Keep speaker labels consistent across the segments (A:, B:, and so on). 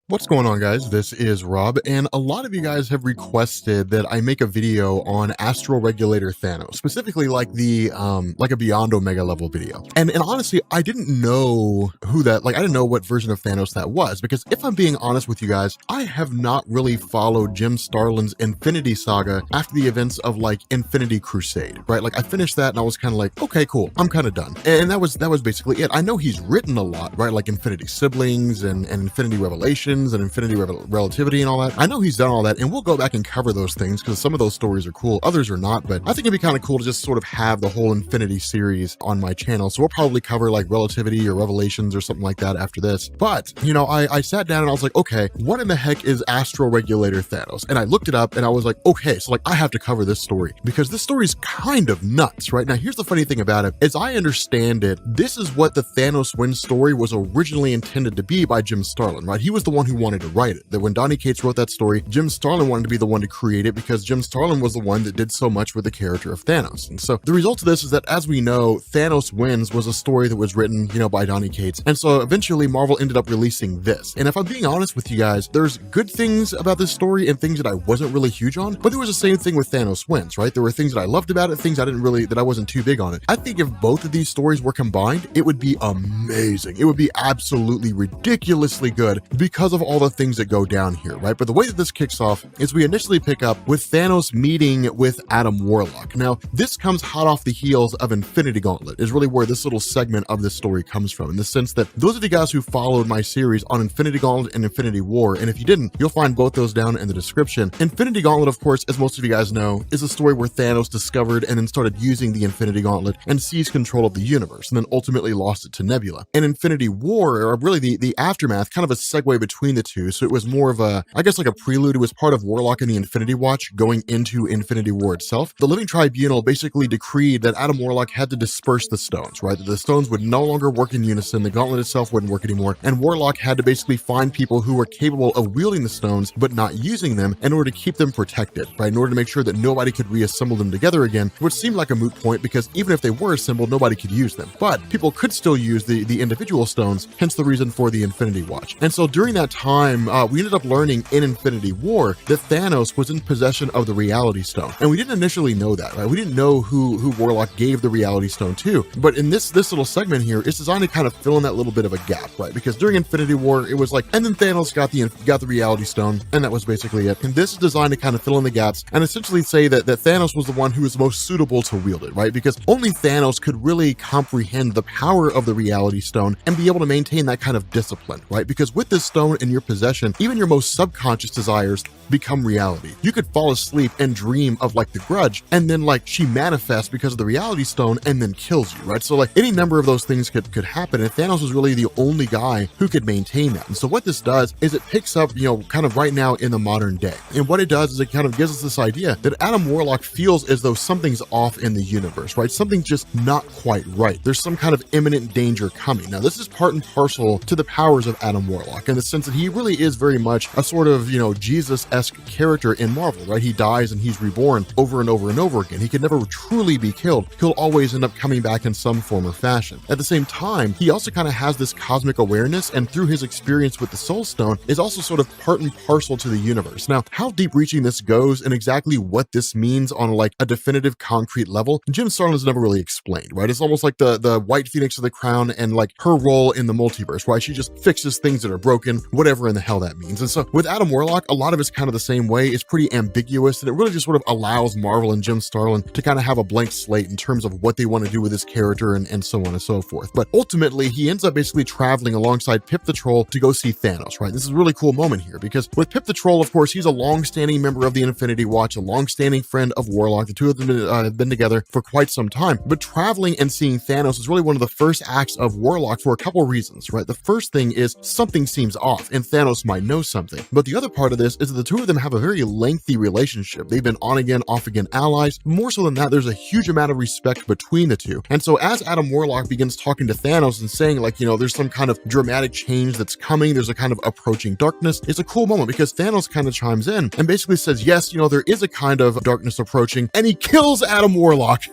A: What's going on, guys? This is Rob, and a lot of you guys have requested that I make a video on Astral Regulator Thanos, specifically like a Beyond Omega level video. And honestly, I didn't know I didn't know what version of Thanos that was, because if I'm being honest with you guys, I have not really followed Jim Starlin's Infinity Saga after the events of like Infinity Crusade, right? Like I finished that and I was kind of like, okay, cool, I'm kind of done. And that was basically it. I know he's written a lot, right? Like Infinity Siblings and Infinity Revelation and infinity relativity and all that. I know he's done all that, and we'll go back and cover those things because some of those stories are cool, others are not, but I think it'd be kind of cool to just sort of have the whole Infinity series on my channel. So we'll probably cover like Relativity or Revelations or something like that after this. But, you know, I sat down and I was like, okay, what in the heck is Astral Regulator Thanos? And I looked it up and I was like, okay, so like I have to cover this story because this story is kind of nuts, right? Now, here's the funny thing about it. As I understand it, this is what the Thanos win story was originally intended to be by Jim Starlin, right? He was the one who wanted to write it. That when Donny Cates wrote that story, Jim Starlin wanted to be the one to create it because Jim Starlin was the one that did so much with the character of Thanos. And so the result of this is that, as we know, Thanos Wins was a story that was written, you know, by Donny Cates. And so eventually Marvel ended up releasing this. And if I'm being honest with you guys, there's good things about this story and things that I wasn't really huge on, but there was the same thing with Thanos Wins, right? There were things that I loved about it, things that I wasn't too big on it. I think if both of these stories were combined, it would be amazing. It would be absolutely ridiculously good because of all the things that go down here, right? But the way that this kicks off is we initially pick up with Thanos meeting with Adam Warlock. Now, this comes hot off the heels of Infinity Gauntlet, is really where this little segment of this story comes from, in the sense that those of you guys who followed my series on Infinity Gauntlet and Infinity War, and if you didn't, you'll find both those down in the description. Infinity Gauntlet, of course, as most of you guys know, is a story where Thanos discovered and then started using the Infinity Gauntlet and seized control of the universe, and then ultimately lost it to Nebula. And Infinity War, or really the aftermath, kind of a segue between the two, so it was more of a, I guess like a prelude. It was part of Warlock and the Infinity Watch going into Infinity War itself. The Living Tribunal basically decreed that Adam Warlock had to disperse the stones, right? That the stones would no longer work in unison, the gauntlet itself wouldn't work anymore, and Warlock had to basically find people who were capable of wielding the stones but not using them in order to keep them protected, right? In order to make sure that nobody could reassemble them together again, which seemed like a moot point because even if they were assembled, nobody could use them. But people could still use the individual stones, hence the reason for the Infinity Watch. And so during that time, we ended up learning in Infinity War that Thanos was in possession of the Reality Stone. And we didn't initially know that, right? We didn't know who Warlock gave the Reality Stone to. But in this little segment here, it's designed to kind of fill in that little bit of a gap, right? Because during Infinity War, it was like, and then Thanos got the Reality Stone, and that was basically it. And this is designed to kind of fill in the gaps and essentially say that Thanos was the one who was most suitable to wield it, right? Because only Thanos could really comprehend the power of the Reality Stone and be able to maintain that kind of discipline, right? Because with this stone in your possession, even your most subconscious desires become reality. You could fall asleep and dream of like the Grudge, and then like she manifests because of the Reality Stone and then kills you, right? So like any number of those things could happen, and Thanos was really the only guy who could maintain that. And so what this does is it picks up, you know, kind of right now in the modern day. And what it does is it kind of gives us this idea that Adam Warlock feels as though something's off in the universe, right? Something's just not quite right. There's some kind of imminent danger coming. Now, this is part and parcel to the powers of Adam Warlock in the sense that he really is very much a sort of, you know, Jesus-esque character in Marvel, right? He dies and he's reborn over and over and over again. He can never truly be killed. He'll always end up coming back in some form or fashion. At the same time, he also kind of has this cosmic awareness, and through his experience with the Soul Stone is also sort of part and parcel to the universe. Now, how deep reaching this goes and exactly what this means on like a definitive concrete level, Jim Starlin has never really explained, right? It's almost like the White Phoenix of the Crown and like her role in the multiverse, right? She just fixes things that are broken, whatever in the hell that means. And so with Adam Warlock, a lot of it's kind of the same way. It's pretty ambiguous, and it really just sort of allows Marvel and Jim Starlin to kind of have a blank slate in terms of what they want to do with this character and so on and so forth. But ultimately, he ends up basically traveling alongside Pip the Troll to go see Thanos, right? This is a really cool moment here because with Pip the Troll, of course, he's a long-standing member of the Infinity Watch, a long-standing friend of Warlock. The two of them have been together for quite some time. But traveling and seeing Thanos is really one of the first acts of Warlock for a couple of reasons, right? The first thing is something seems off, and Thanos might know something. But the other part of this is that the two of them have a very lengthy relationship. They've been on again, off again allies. More so than that, there's a huge amount of respect between the two. And so as Adam Warlock begins talking to Thanos and saying like, you know, there's some kind of dramatic change that's coming, there's a kind of approaching darkness, it's a cool moment because Thanos kind of chimes in and basically says, yes, you know, there is a kind of darkness approaching, and he kills Adam Warlock.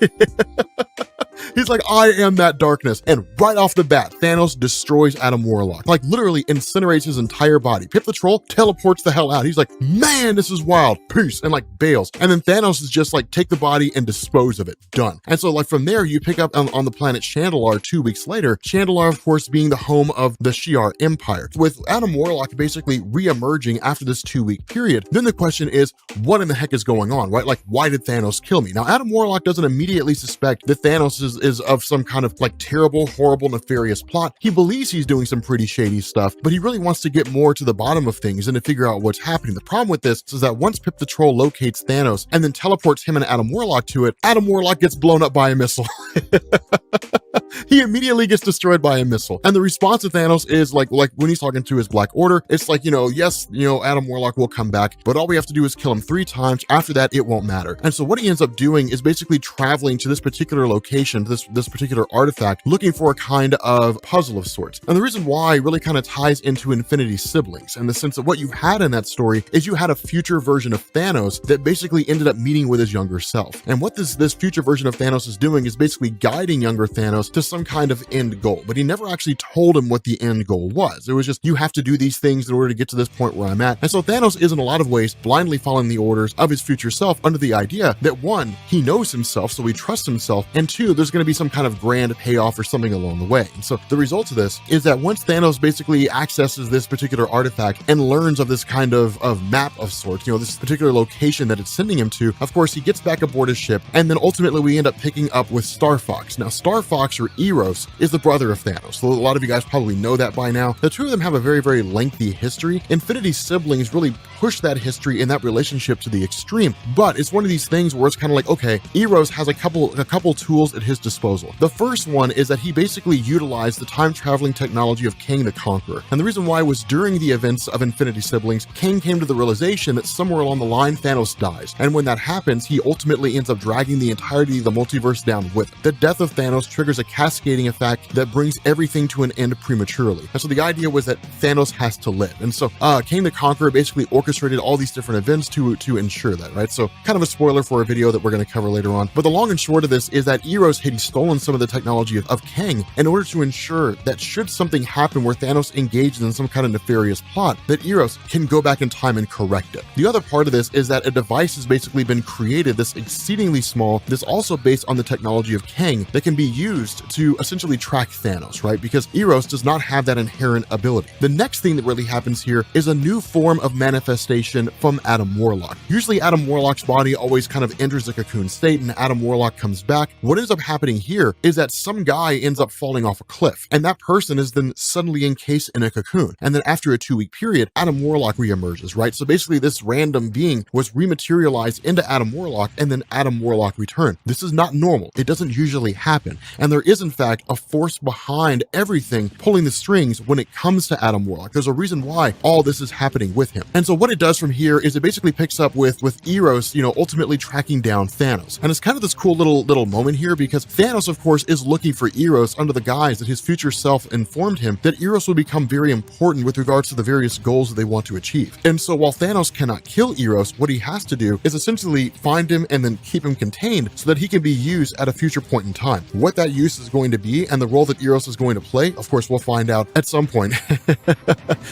A: He's like, I am that darkness. And right off the bat, Thanos destroys Adam Warlock. Like literally incinerates his entire body. Pip the Troll teleports the hell out. He's like, man, this is wild. Peace. And like bails. And then Thanos is just like, take the body and dispose of it. Done. And so like from there, you pick up on the planet Chandelar 2 weeks later. Chandelar, of course, being the home of the Shi'ar Empire. With Adam Warlock basically re-emerging after this 2-week period, then the question is, what in the heck is going on, right? Like, why did Thanos kill me? Now, Adam Warlock doesn't immediately suspect that Thanos is of some kind of like terrible, horrible, nefarious plot. He believes he's doing some pretty shady stuff, but he really wants to get more to the bottom of things and to figure out what's happening. The problem with this is that once Pip the Troll locates Thanos and then teleports him and Adam Warlock to it, Adam Warlock gets blown up by a missile. He immediately gets destroyed by a missile. And the response of Thanos is like when he's talking to his Black Order, it's like, yes, Adam Warlock will come back, but all we have to do is kill him 3 times. After that, it won't matter. And so what he ends up doing is basically traveling to this particular location, this particular artifact, looking for a kind of puzzle of sorts. And the reason why really kind of ties into Infinity Siblings, in the sense that what you had in that story is you had a future version of Thanos that basically ended up meeting with his younger self. And what this future version of Thanos is doing is basically guiding younger Thanos to some kind of end goal, but he never actually told him what the end goal was. It was just, you have to do these things in order to get to this point where I'm at. And so Thanos is in a lot of ways blindly following the orders of his future self under the idea that 1, he knows himself, so he trusts himself, and 2, there's going to be some kind of grand payoff or something along the way. And so the result of this is that once Thanos basically accesses this particular artifact and learns of this kind of map of sorts, this particular location that it's sending him to, of course, he gets back aboard his ship, and then ultimately we end up picking up with Star Fox. Now, Star Fox, or Eros, is the brother of Thanos. So a lot of you guys probably know that by now. The two of them have a very, very lengthy history. Infinity Siblings really push that history and that relationship to the extreme, but it's one of these things where it's kind of like, okay, Eros has a couple tools at his disposal. The first one is that he basically utilized the time-traveling technology of Kang the Conqueror. And the reason why was during the events of Infinity Siblings, Kang came to the realization that somewhere along the line, Thanos dies. And when that happens, he ultimately ends up dragging the entirety of the multiverse down with him. The death of Thanos triggers a cascading effect that brings everything to an end prematurely. And so the idea was that Thanos has to live. And so Kang the Conqueror basically orchestrated all these different events to ensure that, right? So kind of a spoiler for a video that we're going to cover later on. But the long and short of this is that Eros had stolen some of the technology of Kang in order to ensure that should something happen where Thanos engaged in some kind of nefarious plot, that Eros can go back in time and correct it. The other part of this is that a device has basically been created, this exceedingly small, this also based on the technology of Kang, that can be used to essentially track Thanos, right? Because Eros does not have that inherent ability. The next thing that really happens here is a new form of manifestation from Adam Warlock. Usually Adam Warlock's body always kind of enters the cocoon state and Adam Warlock comes back. What ends up happening here is that some guy ends up falling off a cliff, and that person is then suddenly encased in a cocoon. And then after a 2-week period, Adam Warlock reemerges, right? So basically this random being was rematerialized into Adam Warlock, and then Adam Warlock returned. This is not normal. It doesn't usually happen. And there is in fact a force behind everything pulling the strings when it comes to Adam Warlock. There's a reason why all this is happening with him. And so what it does from here is it basically picks up with Eros, ultimately tracking down Thanos. And it's kind of this cool little moment here, because Thanos, of course, is looking for Eros under the guise that his future self informed him that Eros will become very important with regards to the various goals that they want to achieve. And so while Thanos cannot kill Eros, what he has to do is essentially find him and then keep him contained so that he can be used at a future point in time. What that use is going to be and the role that Eros is going to play, of course, we'll find out at some point.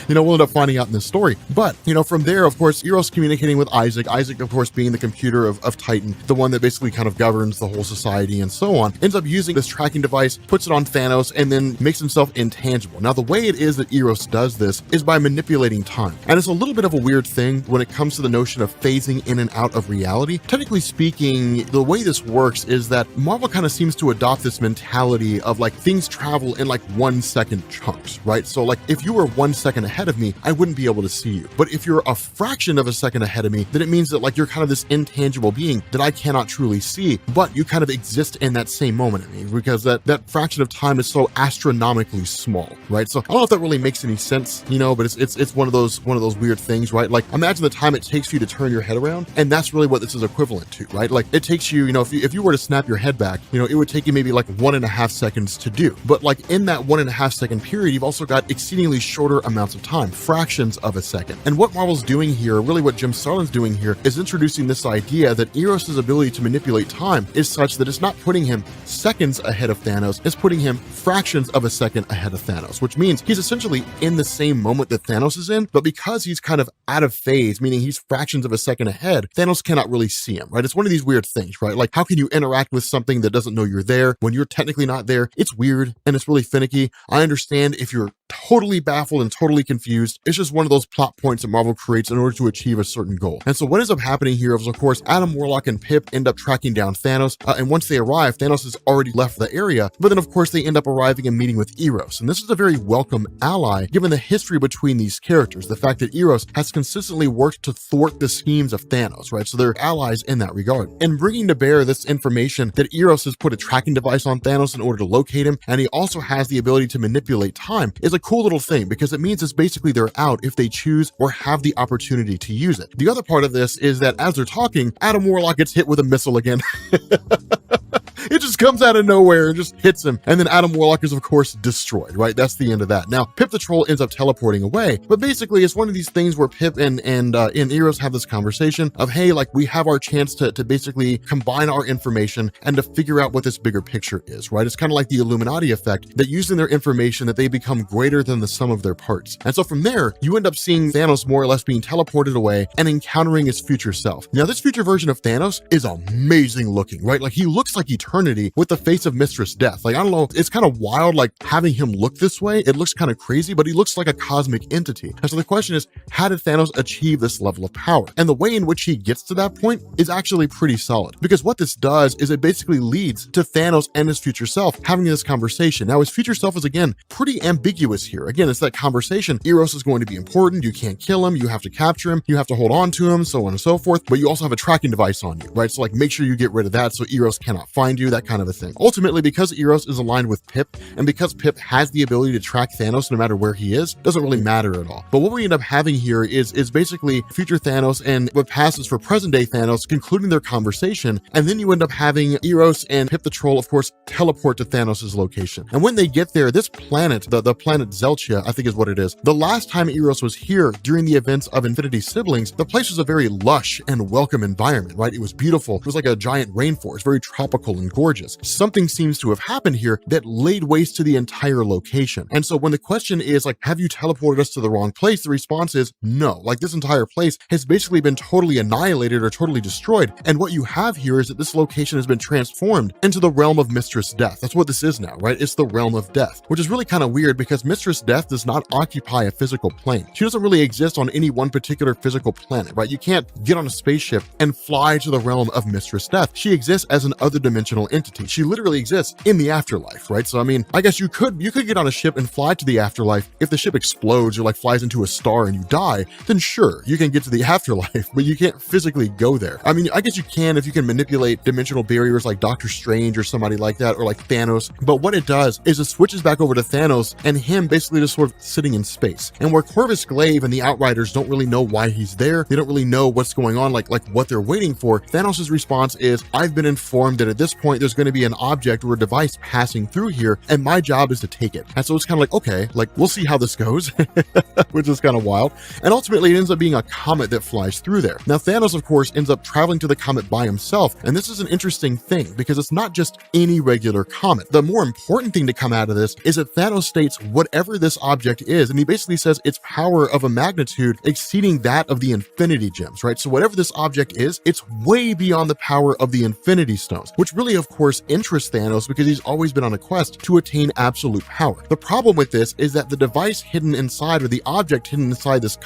A: We'll end up finding out in this story. But, from there, of course, Eros communicating with Isaac, of course, being the computer of Titan, the one that basically kind of governs the whole society and so on, ends up using this tracking device, puts it on Thanos, and then makes himself intangible. Now, the way it is that Eros does this is by manipulating time. And it's a little bit of a weird thing when it comes to the notion of phasing in and out of reality. Technically speaking, the way this works is that Marvel kind of seems to adopt this mentality of like things travel in like 1-second chunks, right? So like if you were 1 second ahead of me, I wouldn't be able to see you. But if you're a fraction of a second ahead of me, then it means that like you're kind of this intangible being that I cannot truly see, but you kind of exist in that same moment. Because that fraction of time is so astronomically small, right? So I don't know if that really makes any sense, but it's one of those weird things, right? Like imagine the time it takes for you to turn your head around, and that's really what this is equivalent to, right? Like it takes you, if you were to snap your head back, it would take you maybe like 1.5 1.5 seconds to do. But like in that 1.5 second period, you've also got exceedingly shorter amounts of time, fractions of a second. And what Marvel's doing here, really what Jim Starlin's doing here, is introducing this idea that Eros' ability to manipulate time is such that it's not putting him seconds ahead of Thanos, it's putting him fractions of a second ahead of Thanos, which means he's essentially in the same moment that Thanos is in, but because he's kind of out of phase, meaning he's fractions of a second ahead, Thanos cannot really see him, right? It's one of these weird things, right? Like, how can you interact with something that doesn't know you're there when you're technically not there? It's weird and it's really finicky. I understand if you're totally baffled and totally confused. It's just one of those plot points that Marvel creates in order to achieve a certain goal. And so what ends up happening here is, of course, Adam Warlock and Pip end up tracking down Thanos, and once they arrive, Thanos has already left the area, but then of course they end up arriving and meeting with Eros. And this is a very welcome ally given the history between these characters, the fact that Eros has consistently worked to thwart the schemes of Thanos, right? So they're allies in that regard. And bringing to bear this information that Eros has put a tracking device on Thanos in order to locate him, and he also has the ability to manipulate time, is a cool little thing because it means it's basically they're out if they choose or have the opportunity to use it. The other part of this is that as they're talking, Adam Warlock gets hit with a missile again. It just comes out of nowhere and just hits him. And then Adam Warlock is, of course, destroyed, right? That's the end of that. Now, Pip the Troll ends up teleporting away, but basically it's one of these things where Pip and Eros have this conversation of, hey, like we have our chance to basically combine our information and to figure out what this bigger picture is, right? It's kind of like the Illuminati effect, that using their information that they become greater than the sum of their parts. And so from there, you end up seeing Thanos more or less being teleported away and encountering his future self. Now, this future version of Thanos is amazing looking, right? Like he looks like eternity with the face of Mistress Death. Like, I don't know, it's kind of wild, like having him look this way. It looks kind of crazy, but he looks like a cosmic entity. And so the question is, how did Thanos achieve this level of power? And the way in which he gets to that point is actually pretty solid, because what this does is it basically leads to Thanos and his future self having this conversation. Now, his future self is, again, pretty ambiguous here. Again, it's that conversation. Eros is going to be important. You can't kill him. You have to capture him. You have to hold on to him, so on and so forth. But you also have a tracking device on you, right? So like, make sure you get rid of that so Eros cannot find you, that kind of a thing. Ultimately, because Eros is aligned with Pip, and because Pip has the ability to track Thanos no matter where he is, doesn't really matter at all. But what we end up having here is basically future Thanos and what passes for present day Thanos concluding their conversation, and then you end up having Eros and Pip the Troll, of course, teleport to Thanos' location. And when they get there, this planet, the planet Zelchia, I think is what it is, the last time Eros was here during the events of Infinity Siblings, the place was a very lush and welcome environment, right? It was beautiful. It was like a giant rainforest, very tropical and gorgeous. Something seems to have happened here that laid waste to the entire location. And so when the question is like, have you teleported us to the wrong place? The response is no. Like, this entire place has basically been totally annihilated or totally destroyed. And what you have here is that this location has been transformed into the realm of Mistress Death. That's what this is now, right? It's the realm of death, which is really kind of weird because Mistress Death does not occupy a physical plane. She doesn't really exist on any one particular physical planet, right? You can't get on a spaceship and fly to the realm of Mistress Death. She exists as an other dimensional entity. She literally exists in the afterlife, right? So I mean, I guess you could get on a ship and fly to the afterlife. If the ship explodes or like flies into a star and you die, then sure, you can get to the afterlife, but you can't physically go there. I mean, I guess you can if you can manipulate dimensional barriers like Doctor Strange or somebody like that, or like Thanos. But what it does is it switches back over to Thanos and him basically just sort of sitting in space. And where Corvus Glaive and the Outriders don't really know why he's there, they don't really know what's going on, like what they're waiting for, Thanos' response is, I've been informed that at this point there's going to be an object or a device passing through here, and my job is to take it. And so it's kind of like, okay, like we'll see how this goes, which is kind of wild. And ultimately it ends up being a comet that flies through there. Now Thanos, of course, ends up traveling to the comet by himself, and this is an interesting thing because it's not just any regular comet. The more important thing to come out of this is that Thanos states whatever this object is, and he basically says its power of a magnitude exceeding that of the Infinity Gems, right? So whatever this object is, it's way beyond the power of the Infinity Stones, which really, of course, interests Thanos because he's always been on a quest to attain absolute power. The problem with this is that the device hidden inside, or the object hidden inside this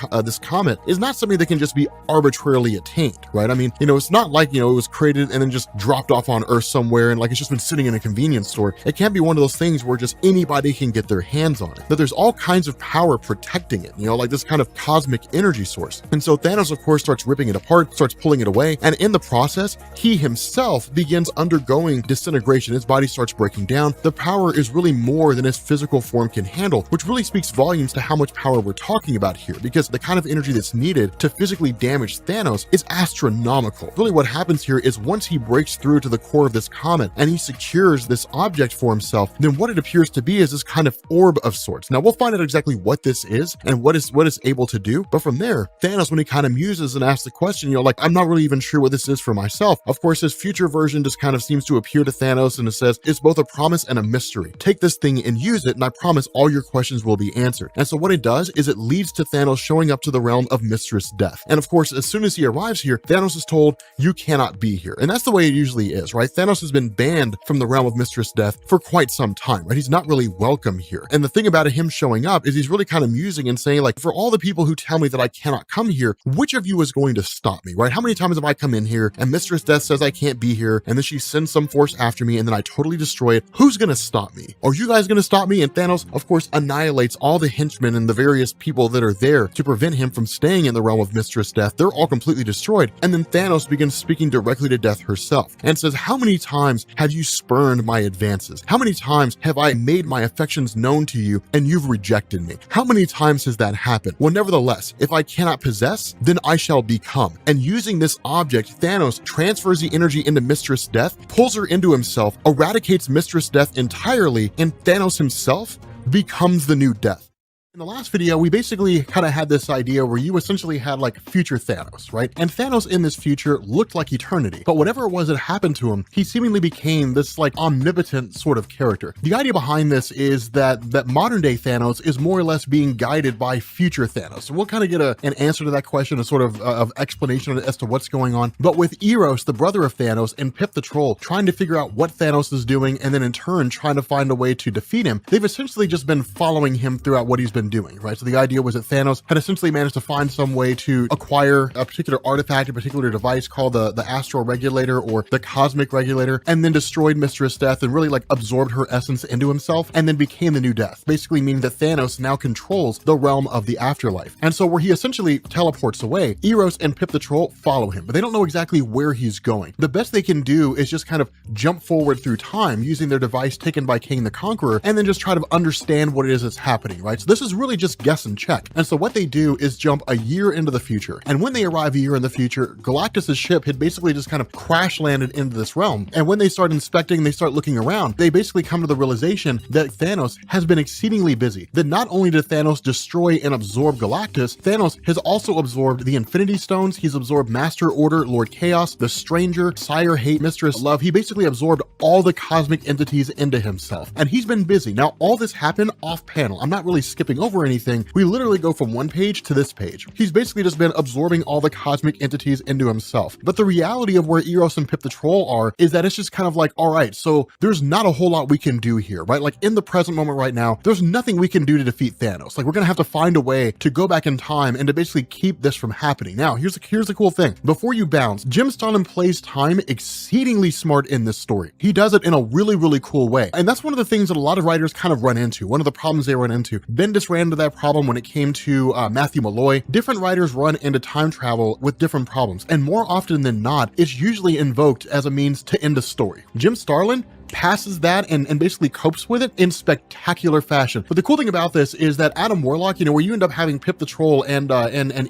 A: comet, is not something that can just be arbitrarily attained, right? I mean, it's not like, it was created and then just dropped off on Earth somewhere and like it's just been sitting in a convenience store. It can't be one of those things where just anybody can get their hands on it. That there's all kinds of power protecting it, like this kind of cosmic energy source. And so Thanos, of course, starts ripping it apart, starts pulling it away, and in the process, he himself begins undergoing undergoing disintegration. His body starts breaking down. The power is really more than his physical form can handle, which really speaks volumes to how much power we're talking about here, because the kind of energy that's needed to physically damage Thanos is astronomical. Really what happens here is once he breaks through to the core of this comet and he secures this object for himself, then what it appears to be is this kind of orb of sorts. Now we'll find out exactly what this is and what it's able to do, but from there, Thanos, when he kind of muses and asks the question, like, I'm not really even sure what this is for myself. Of course, his future version just kind of seems to appear to Thanos and it says, it's both a promise and a mystery. Take this thing and use it, and I promise all your questions will be answered. And so what it does is it leads to Thanos showing up to the realm of Mistress Death. And of course, as soon as he arrives here, Thanos is told, you cannot be here. And that's the way it usually is, right? Thanos has been banned from the realm of Mistress Death for quite some time, right? He's not really welcome here. And the thing about him showing up is he's really kind of musing and saying, like, for all the people who tell me that I cannot come here, which of you is going to stop me, right? How many times have I come in here and Mistress Death says I can't be here, and then she sends some force after me and then I totally destroy it? Who's going to stop me? Are you guys going to stop me? And Thanos, of course, annihilates all the henchmen and the various people that are there to prevent him from staying in the realm of Mistress Death. They're all completely destroyed. And then Thanos begins speaking directly to Death herself and says, how many times have you spurned my advances? How many times have I made my affections known to you and you've rejected me? How many times has that happened? Well, nevertheless, if I cannot possess, then I shall become. And using this object, Thanos transfers the energy into Mistress Death, pulls her into himself, eradicates Mistress Death entirely, and Thanos himself becomes the new Death. In the last video, we basically kind of had this idea where you essentially had like future Thanos, right? And Thanos in this future looked like eternity, but whatever it was that happened to him, he seemingly became this like omnipotent sort of character. The idea behind this is that modern day Thanos is more or less being guided by future Thanos. So we'll kind of get an answer to that question, a sort of explanation as to what's going on. But with Eros, the brother of Thanos, and Pip the Troll trying to figure out what Thanos is doing and then in turn trying to find a way to defeat him, they've essentially just been following him throughout what he's been doing, right? So the idea was that Thanos had essentially managed to find some way to acquire a particular artifact, a particular device called the Astral Regulator or the Cosmic Regulator, and then destroyed Mistress Death and really like absorbed her essence into himself and then became the new Death, basically meaning that Thanos now controls the realm of the afterlife. And so where he essentially teleports away, Eros and Pip the Troll follow him, but they don't know exactly where he's going. The best they can do is just kind of jump forward through time using their device taken by King the Conqueror and then just try to understand what it is that's happening, right? So this is really just guess and check. And so what they do is jump a year into the future. And when they arrive a year in the future, Galactus's ship had basically just kind of crash landed into this realm. And when they start inspecting, they start looking around, they basically come to the realization that Thanos has been exceedingly busy. That not only did Thanos destroy and absorb Galactus, Thanos has also absorbed the Infinity Stones, he's absorbed Master Order, Lord Chaos, the Stranger, Sire Hate, Mistress Love. He basically absorbed all the cosmic entities into himself. And he's been busy. Now, all this happened off panel. I'm not really skipping over anything. We literally go from one page to this page. He's basically just been absorbing all the cosmic entities into himself. But the reality of where Eros and Pip the Troll are is that it's just kind of like, all right, so there's not a whole lot we can do here, right? Like in the present moment right now, there's nothing we can do to defeat Thanos. Like we're gonna have to find a way to go back in time and to basically keep this from happening. Now, here's the cool thing. Before you bounce, Jim Starlin plays time exceedingly smart in this story. He does it in a really, really cool way. And that's one of the things that a lot of writers kind of run into. One of the problems they run into. Bendis ran into that problem when it came to Matthew Malloy. Different writers run into time travel with different problems, and more often than not, it's usually invoked as a means to end a story. Jim Starlin passes that and basically copes with it in spectacular fashion. But the cool thing about this is that Adam Warlock, where you end up having Pip the Troll and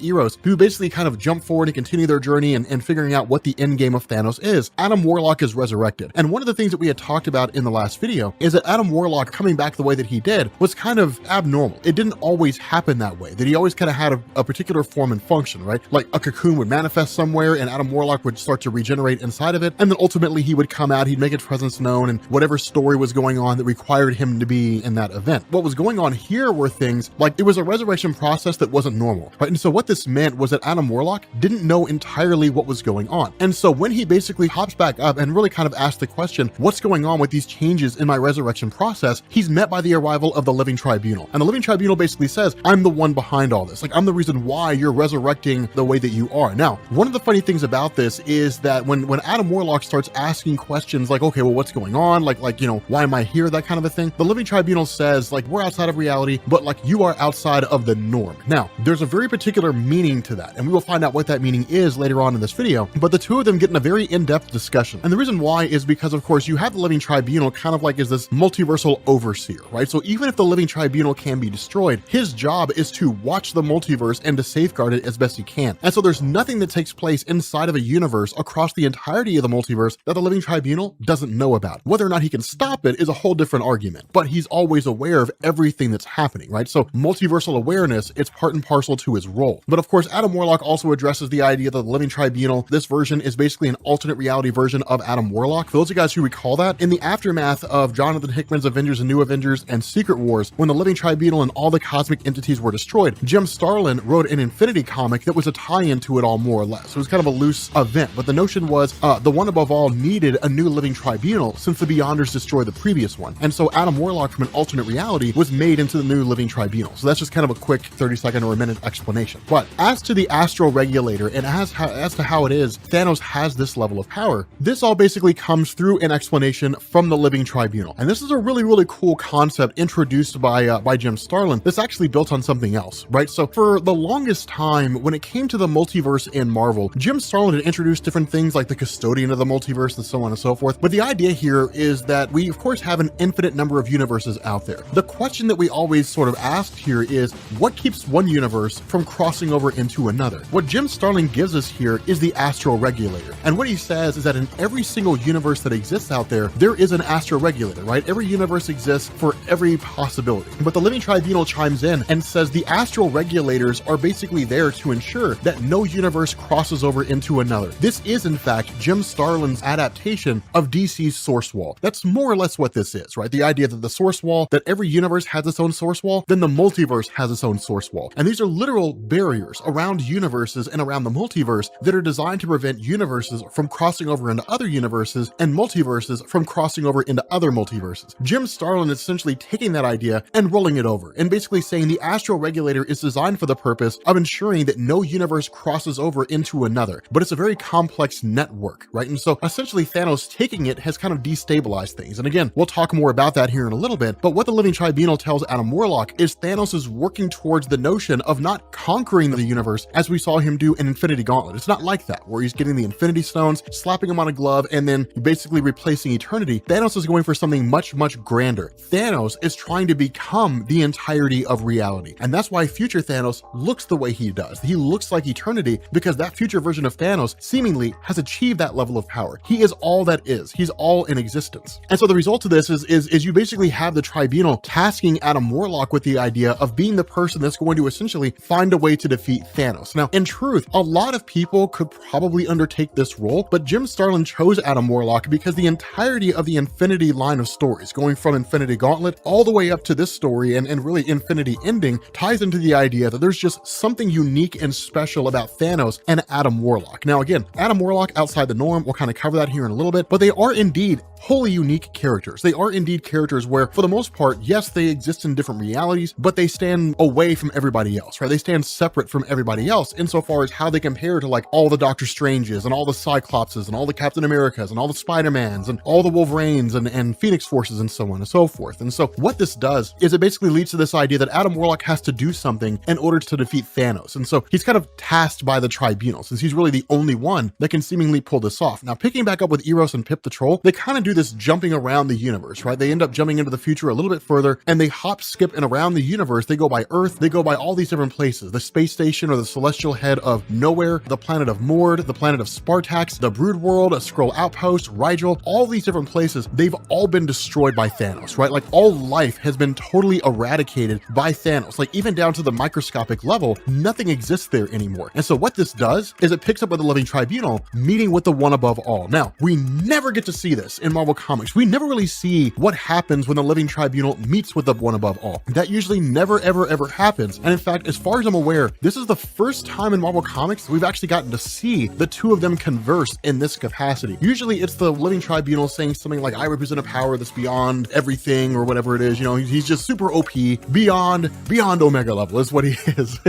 A: Eros, who basically kind of jump forward and continue their journey and figuring out what the end game of Thanos is. Adam Warlock is resurrected. And one of the things that we had talked about in the last video is that Adam Warlock coming back the way that he did was kind of abnormal. It didn't always happen that way, that he always kind of had a particular form and function, right? Like a cocoon would manifest somewhere and Adam Warlock would start to regenerate inside of it. And then ultimately he would come out, he'd make its presence known, and whatever story was going on that required him to be in that event. What was going on here were things like it was a resurrection process that wasn't normal, right? And so what this meant was that Adam Warlock didn't know entirely what was going on. And so when he basically hops back up and really kind of asked the question, what's going on with these changes in my resurrection process? He's met by the arrival of the Living Tribunal. And the Living Tribunal basically says, I'm the one behind all this. Like, I'm the reason why you're resurrecting the way that you are. Now, one of the funny things about this is that when Adam Warlock starts asking questions like, okay, well, what's going going on? Like, you know, why am I here? That kind of a thing. The Living Tribunal says, like, we're outside of reality, but like you are outside of the norm. Now, there's a very particular meaning to that, and we will find out what that meaning is later on in this video, but the two of them get in a very in-depth discussion. And the reason why is because, of course, you have the Living Tribunal kind of like as this multiversal overseer, right? So even if the Living Tribunal can be destroyed, his job is to watch the multiverse and to safeguard it as best he can. And so there's nothing that takes place inside of a universe across the entirety of the multiverse that the Living Tribunal doesn't know about. Whether or not he can stop it is a whole different argument, but he's always aware of everything that's happening, right? So multiversal awareness, it's part and parcel to his role. But of course, Adam Warlock also addresses the idea that the Living Tribunal, this version is basically an alternate reality version of Adam Warlock. For those of you guys who recall that, in the aftermath of Jonathan Hickman's Avengers and New Avengers and Secret Wars, when the Living Tribunal and all the cosmic entities were destroyed, Jim Starlin wrote an Infinity comic that was a tie-in to it all, more or less. It was kind of a loose event, but the notion was the one above all needed a new Living Tribunal since the Beyonders destroyed the previous one. And so Adam Warlock from an alternate reality was made into the new Living Tribunal. So that's just kind of a quick 30-second or a minute explanation. But as to the Astral Regulator and as to how it is Thanos has this level of power, this all basically comes through an explanation from the Living Tribunal. And this is a really, really cool concept introduced by Jim Starlin that's actually built on something else, right? So for the longest time, when it came to the multiverse in Marvel, Jim Starlin had introduced different things like the custodian of the multiverse and so on and so forth. But the idea here is that we, of course, have an infinite number of universes out there. The question that we always sort of asked here is, what keeps one universe from crossing over into another? What Jim Starlin gives us here is the Astral Regulator. And what he says is that in every single universe that exists out there, there is an Astral Regulator, right? Every universe exists for every possibility. But the Living Tribunal chimes in and says the Astral Regulators are basically there to ensure that no universe crosses over into another. This is, in fact, Jim Starlin's adaptation of DC's Source Wall. That's more or less what this is, right? The idea that the Source Wall, that every universe has its own Source Wall, then the multiverse has its own Source Wall. And these are literal barriers around universes and around the multiverse that are designed to prevent universes from crossing over into other universes and multiverses from crossing over into other multiverses. Jim Starlin is essentially taking that idea and rolling it over and basically saying the Astral Regulator is designed for the purpose of ensuring that no universe crosses over into another, but it's a very complex network, right? And so essentially Thanos taking it has kind of destabilized things. And again, we'll talk more about that here in a little bit, but what the Living Tribunal tells Adam Warlock is Thanos is working towards the notion of not conquering the universe as we saw him do in Infinity Gauntlet. It's not like that, where he's getting the Infinity Stones, slapping them on a glove, and then basically replacing eternity. Thanos is going for something much, much grander. Thanos is trying to become the entirety of reality. And that's why future Thanos looks the way he does. He looks like eternity because that future version of Thanos seemingly has achieved that level of power. He is all that is. He's all in existence. And so the result of this is you basically have the Tribunal tasking Adam Warlock with the idea of being the person that's going to essentially find a way to defeat Thanos. Now, in truth, a lot of people could probably undertake this role, but Jim Starlin chose Adam Warlock because the entirety of the Infinity line of stories, going from Infinity Gauntlet all the way up to this story and really Infinity ending, ties into the idea that there's just something unique and special about Thanos and Adam Warlock. Now, again, Adam Warlock outside the norm, we'll kind of cover that here in a little bit, but they are indeed wholly unique characters. They are indeed characters where, for the most part, yes, they exist in different realities, but they stand away from everybody else, right? They stand separate from everybody else insofar as how they compare to like all the Doctor Stranges and all the Cyclopses and all the Captain Americas and all the Spider-Mans and all the Wolverines and Phoenix Forces and so on and so forth. And so what this does is it basically leads to this idea that Adam Warlock has to do something in order to defeat Thanos. And so he's kind of tasked by the Tribunal since he's really the only one that can seemingly pull this off. Now, picking back up with Eros and Pip the Troll, they kind of do this jumping around the universe, right? They end up jumping into the future a little bit further and they hop, skip, and around the universe. They go by Earth, they go by all these different places, the space station or the celestial head of Nowhere, the planet of Mord, the planet of Spartax, the Brood World, a Skrull outpost, Rigel, all these different places, they've all been destroyed by Thanos, right? Like all life has been totally eradicated by Thanos, like even down to the microscopic level, nothing exists there anymore. And so what this does is it picks up with the Living Tribunal meeting with the one above all. Now, we never get to see this in Marvel Comics. We never really see what happens when the Living Tribunal meets with the one above all. That usually never, ever happens. And in fact, as far as I'm aware, this is the first time in Marvel Comics we've actually gotten to see the two of them converse in this capacity. Usually it's the Living Tribunal saying something like, I represent a power that's beyond everything or whatever it is. You know, he's just super OP, beyond Omega level is what he is.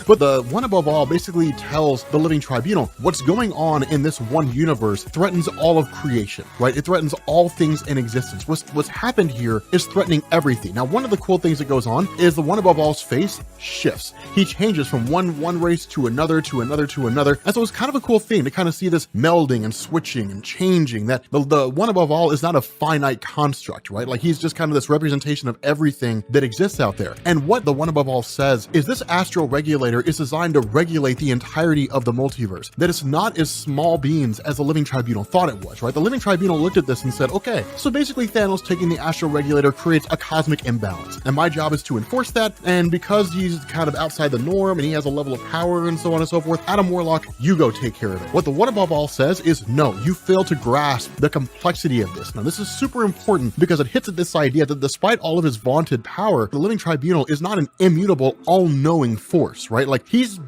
A: But the one above all basically tells the Living Tribunal what's going on in this one universe threatens all of creation, right? right? It threatens all things in existence. What's happened here is threatening everything. Now, one of the cool things that goes on is the one above all's face shifts. He changes from one race to another, to another, to another. And so it's kind of a cool thing to kind of see this melding and switching and changing, that the one above all is not a finite construct, right? Like, he's just kind of this representation of everything that exists out there. And what the one above all says is this astral regulator is designed to regulate the entirety of the multiverse, that it's not as small beings as the living tribunal thought it was, right? The living tribunal looked at this and said, okay, so basically Thanos taking the astral regulator creates a cosmic imbalance, and my job is to enforce that. And because he's kind of outside the norm and he has a level of power and so on and so forth, Adam Warlock, you go take care of it. What the one above all says is, no, you fail to grasp the complexity of this. Now, this is super important because it hits at this idea that despite all of his vaunted power, the living tribunal is not an immutable, all-knowing force, right? Like, he's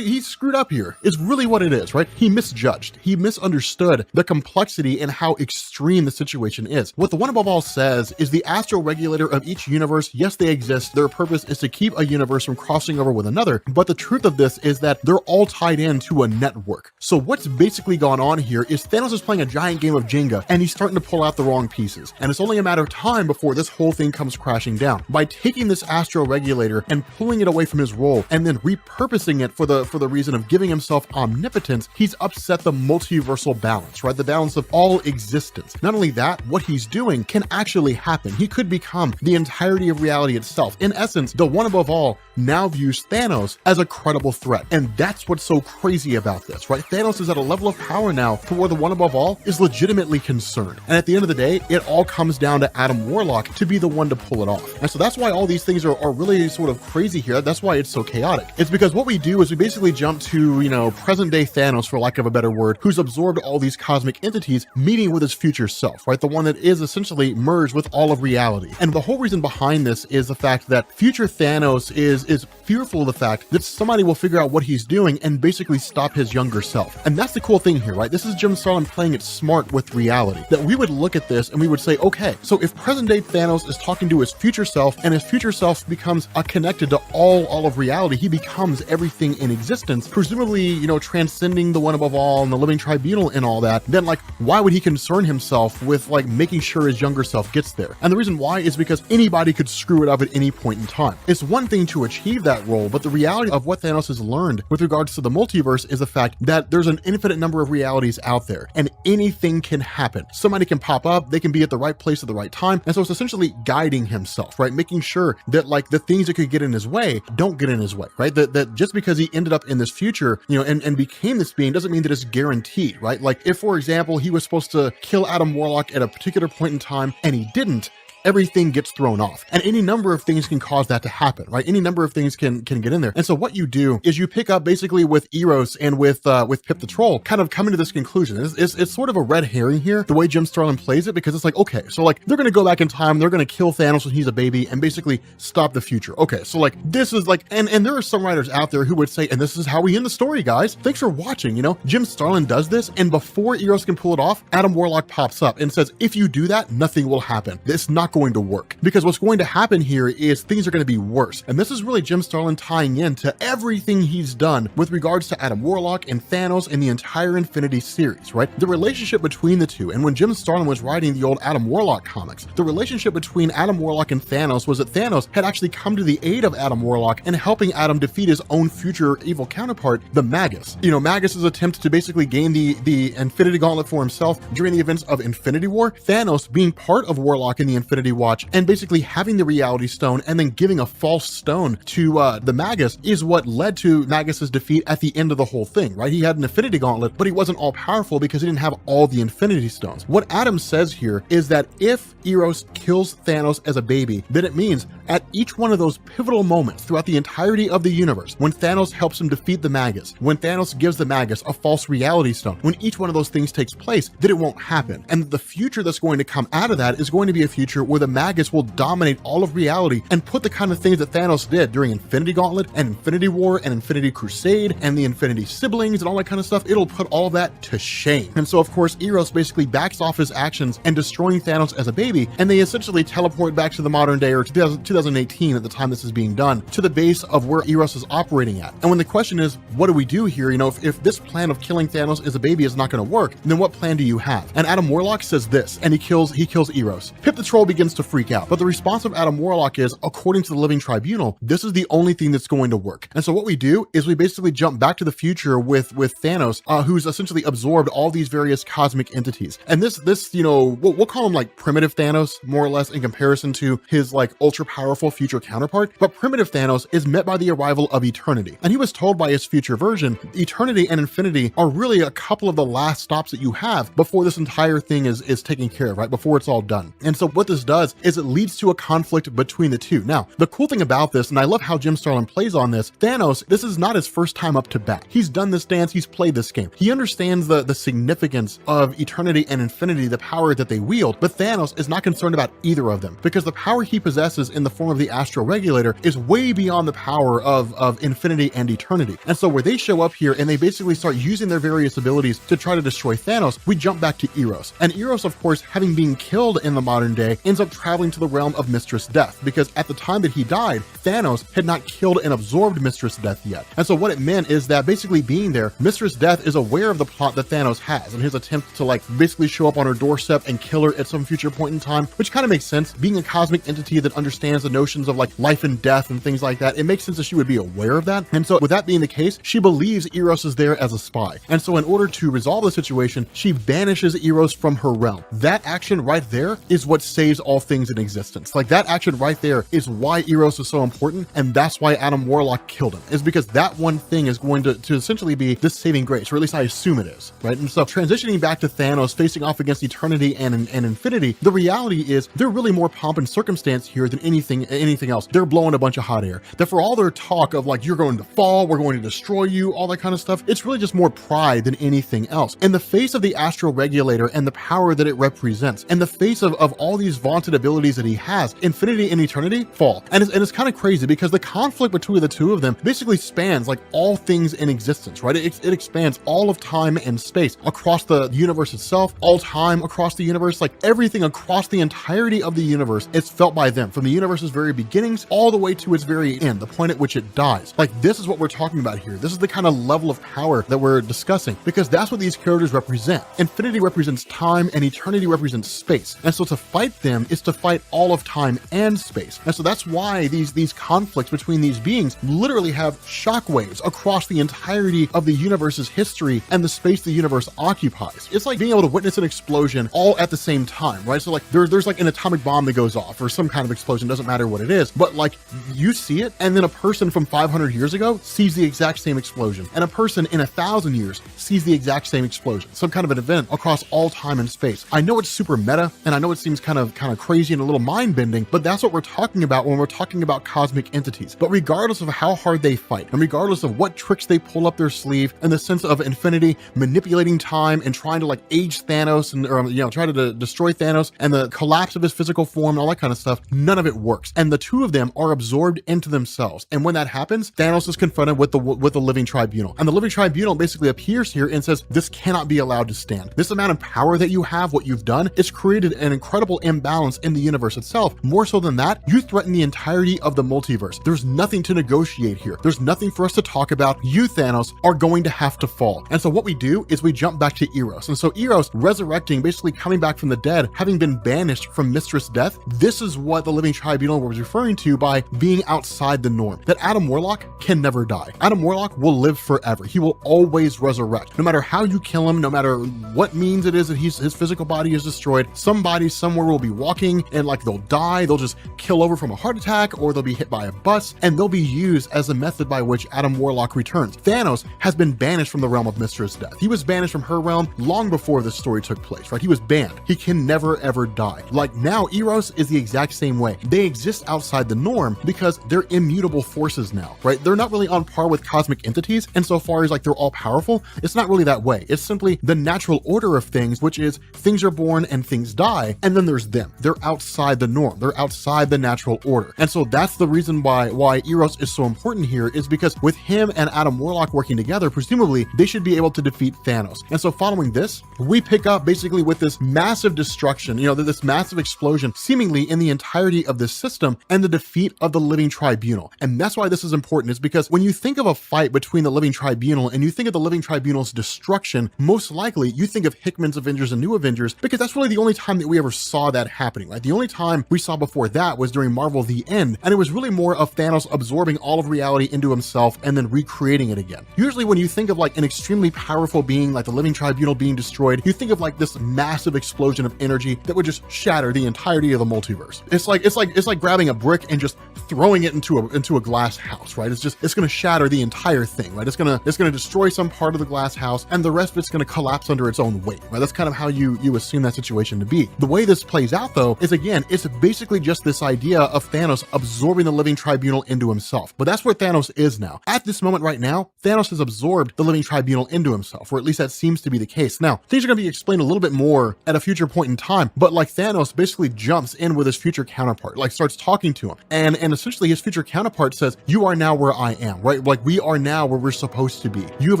A: screwed up here, is really what it is, right? He misjudged, he misunderstood the complexity and how extreme the situation is. What the one above all says is the astral regulator of each universe, yes, they exist, their purpose is to keep a universe from crossing over with another, but the truth of this is that they're all tied into a network. So what's basically gone on here is Thanos is playing a giant game of Jenga, and he's starting to pull out the wrong pieces, and it's only a matter of time before this whole thing comes crashing down. By taking this astral regulator and pulling it away from his role and then repurposing it for the reason of giving himself omnipotence, he's upset the multiversal balance, right? The balance of all existence. Not only that, what he's doing can actually happen. He could become the entirety of reality itself. In essence, the one above all now views Thanos as a credible threat. And that's what's so crazy about this, right? Thanos is at a level of power now to where the one above all is legitimately concerned. And at the end of the day, it all comes down to Adam Warlock to be the one to pull it off. And so that's why all these things are really sort of crazy here. That's why it's so chaotic. It's because what we do is we basically jump to, you know, present day Thanos, for lack of a better word, who's absorbed all these cosmic entities, meeting with his future self, right? The one that is essentially merged with all of reality. And the whole reason behind this is the fact that future Thanos is fearful of the fact that somebody will figure out what he's doing and basically stop his younger self. And that's the cool thing here, right? This is Jim Starlin playing it smart with reality. That we would look at this and we would say, okay, so if present day Thanos is talking to his future self and his future self becomes connected to all of reality, he becomes everything in existence, presumably, you know, transcending the one above all and the living tribunal and all that, then like, why would he concern himself with like making sure his younger self gets there? And the reason why is because anybody could screw it up at any point in time. It's one thing to achieve that role, but the reality of what Thanos has learned with regards to the multiverse is the fact that there's an infinite number of realities out there and anything can happen. Somebody can pop up, they can be at the right place at the right time. And so it's essentially guiding himself, right? Making sure that like the things that could get in his way don't get in his way, right? That just because he ended up in this future, you know, and became this being doesn't mean that it's guaranteed, right? Like if, for example, he was supposed to kill Adam Warlock at a particular point in time and he didn't, everything gets thrown off. And any number of things can cause that to happen, right? Any number of things can get in there. And so what you do is you pick up basically with Eros and with Pip the Troll kind of coming to this conclusion. It's sort of a red herring here, the way Jim Starlin plays it, because it's like, okay, so like they're going to go back in time, they're going to kill Thanos when he's a baby and basically stop the future. Okay, so like this is like, and there are some writers out there who would say, and this is how we end the story, guys. Thanks for watching, you know? Jim Starlin does this, and before Eros can pull it off, Adam Warlock pops up and says, if you do that, nothing will happen. It's not going to work, because what's going to happen here is things are going to be worse. And this is really Jim Starlin tying into everything he's done with regards to Adam Warlock and Thanos and the entire Infinity series, right? The relationship between the two. And when Jim Starlin was writing the old Adam Warlock comics, the relationship between Adam Warlock and Thanos was that Thanos had actually come to the aid of Adam Warlock in helping Adam defeat his own future evil counterpart, the Magus. You know, Magus's attempt to basically gain the Infinity Gauntlet for himself during the events of Infinity War, Thanos being part of Warlock in the Infinity Watch and basically having the Reality Stone and then giving a false stone to the Magus is what led to Magus's defeat at the end of the whole thing, right? He had an Infinity Gauntlet, but he wasn't all powerful because he didn't have all the Infinity Stones. What Adam says here is that if Eros kills Thanos as a baby, then it means at each one of those pivotal moments throughout the entirety of the universe, when Thanos helps him defeat the Magus, when Thanos gives the Magus a false Reality Stone, when each one of those things takes place, that it won't happen. And the future that's going to come out of that is going to be a future where the maggots will dominate all of reality and put the kind of things that Thanos did during Infinity Gauntlet and Infinity War and Infinity Crusade and the Infinity siblings and all that kind of stuff. It'll put all of that to shame. And so of course Eros basically backs off his actions and destroying Thanos as a baby, and they essentially teleport back to the modern day, or 2018 at the time this is being done, to the base of where Eros is operating at. And when the question is, what do we do here? You know, if this plan of killing Thanos as a baby is not going to work, then what plan do you have? And Adam Warlock says this, and he kills Eros. Pip the Troll begins to freak out, but the response of Adam Warlock is, according to the Living Tribunal, this is the only thing that's going to work. And so what we do is we basically jump back to the future with Thanos, who's essentially absorbed all these various cosmic entities. And this, you know, we'll call him like primitive Thanos, more or less, in comparison to his like ultra powerful future counterpart. But primitive Thanos is met by the arrival of Eternity. And he was told by his future version, Eternity and Infinity are really a couple of the last stops that you have before this entire thing is taken care of, right? Before it's all done. And so what this does is it leads to a conflict between the two. Now, the cool thing about this, and I love how Jim Starlin plays on this, Thanos, this is not his first time up to bat. He's done this dance, he's played this game. He understands the significance of Eternity and Infinity, the power that they wield, but Thanos is not concerned about either of them, because the power he possesses in the form of the Astral Regulator is way beyond the power of Infinity and Eternity. And so where they show up here and they basically start using their various abilities to try to destroy Thanos, we jump back to Eros. And Eros, of course, having been killed in the modern day, ends up traveling to the realm of Mistress Death, because at the time that he died, Thanos had not killed and absorbed Mistress Death yet. And so what it meant is that basically being there, Mistress Death is aware of the plot that Thanos has and his attempt to like basically show up on her doorstep and kill her at some future point in time, which kind of makes sense. Being a cosmic entity that understands the notions of like life and death and things like that, it makes sense that she would be aware of that. And so with that being the case, she believes Eros is there as a spy. And so in order to resolve the situation, she banishes Eros from her realm. That action right there is what saves all things in existence. Like that action right there is why Eros is so important, and that's why Adam Warlock killed him, is because that one thing is going to essentially be this saving grace, or at least I assume it is, right? And so transitioning back to Thanos facing off against Eternity and Infinity, the reality is they're really more pomp and circumstance here than anything else. They're blowing a bunch of hot air. That for all their talk of like, you're going to fall, we're going to destroy you, all that kind of stuff, it's really just more pride than anything else. In the face of the Astral Regulator and the power that it represents, in the face of all these vaunted abilities that he has, Infinity and Eternity fall. And it's kind of crazy because the conflict between the two of them basically spans like all things in existence, right? It expands all of time and space across the universe itself, all time across the universe, like everything across the entirety of the universe is felt by them, from the universe's very beginnings all the way to its very end, the point at which it dies. Like this is what we're talking about here. This is the kind of level of power that we're discussing, because that's what these characters represent. Infinity represents time and Eternity represents space. And so to fight them is to fight all of time and space. And so that's why these conflicts between these beings literally have shockwaves across the entirety of the universe's history and the space the universe occupies. It's like being able to witness an explosion all at the same time, right? So like there's like an atomic bomb that goes off, or some kind of explosion, doesn't matter what it is, but like you see it, and then a person from 500 years ago sees the exact same explosion, and a person in 1,000 years sees the exact same explosion. Some kind of an event across all time and space. I know it's super meta, and I know it seems kind of crazy and a little mind-bending, but that's what we're talking about when we're talking about cosmic entities. But regardless of how hard they fight, and regardless of what tricks they pull up their sleeve, in the sense of Infinity manipulating time and trying to like age Thanos and try to destroy Thanos, and the collapse of his physical form and all that kind of stuff, none of it works. And the two of them are absorbed into themselves. And when that happens, Thanos is confronted with the Living Tribunal. And the Living Tribunal basically appears here and says, this cannot be allowed to stand. This amount of power that you have, what you've done, it's created an incredible imbalance in the universe itself. More so than that, you threaten the entirety of the multiverse. There's nothing to negotiate here. There's nothing for us to talk about. You, Thanos, are going to have to fall. And so what we do is we jump back to Eros. And so Eros resurrecting, basically coming back from the dead, having been banished from Mistress Death, this is what the Living Tribunal was referring to by being outside the norm. That Adam Warlock can never die. Adam Warlock will live forever. He will always resurrect. No matter how you kill him, no matter what means it is that his physical body is destroyed, somebody somewhere will be walking and like they'll die, they'll just kill over from a heart attack, or they'll be hit by a bus, and they'll be used as a method by which Adam Warlock returns. Thanos has been banished from the realm of Mistress Death. He was banished from her realm long before this story took place, right? He was banned. He can never ever die. Like now, Eros is the exact same way. They exist outside the norm because they're immutable forces now, right? They're not really on par with cosmic entities, and so far as like they're all powerful, it's not really that way. It's simply the natural order of things, which is things are born and things die, and then there's them. they're outside the norm. They're outside the natural order. And so that's the reason why Eros is so important here, is because with him and Adam Warlock working together, presumably they should be able to defeat Thanos. And so following this, we pick up basically with this massive destruction, this massive explosion seemingly in the entirety of this system, and the defeat of the Living Tribunal. And that's why this is important, is because when you think of a fight between the Living Tribunal and you think of the Living Tribunal's destruction, most likely you think of Hickman's Avengers and New Avengers, because that's really the only time that we ever saw that happening, right? The only time we saw before that was during Marvel The End, and it was really more of Thanos absorbing all of reality into himself and then recreating it again. Usually when you think of like an extremely powerful being like the Living Tribunal being destroyed, you think of like this massive explosion of energy that would just shatter the entirety of the multiverse. It's like grabbing a brick and just throwing it into a glass house, right? It's gonna shatter the entire thing, right? It's gonna destroy some part of the glass house, and the rest of it's gonna collapse under its own weight, right? That's kind of how you assume that situation to be. The way this plays out though is, again, it's basically just this idea of Thanos absorbing the Living Tribunal into himself. But that's where Thanos is now. At this moment right now, Thanos has absorbed the Living Tribunal into himself, or at least that seems to be the case. Now, things are gonna be explained a little bit more at a future point in time, but like Thanos basically jumps in with his future counterpart, like starts talking to him, and essentially his future counterpart says, "You are now where I am," right? Like, we are now where we're supposed to be. You have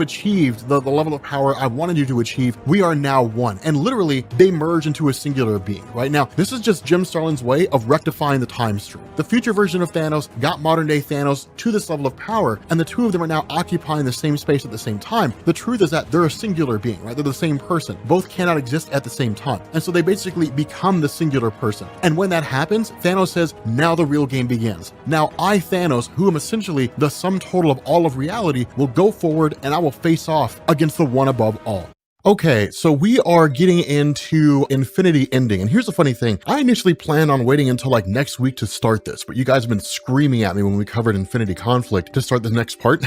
A: achieved the level of power I wanted you to achieve. We are now one. And literally, they merge into a singular being, right? Now, this is just Jim Starlin's way of rectifying the time stream. The future version of Thanos got modern day Thanos to this level of power, and the two of them are now occupying the same space at the same time. The truth is that they're a singular being, right? They're the same person. Both cannot exist at the same time. And so they basically become the singular person. And when that happens, Thanos says, now the real game begins. Now I, Thanos, who am essentially the sum total of all of reality, will go forward and I will face off against the one above all. Okay, so we are getting into Infinity Ending, and here's the funny thing. I initially planned on waiting until like next week to start this, but you guys have been screaming at me when we covered Infinity Conflict to start the next part.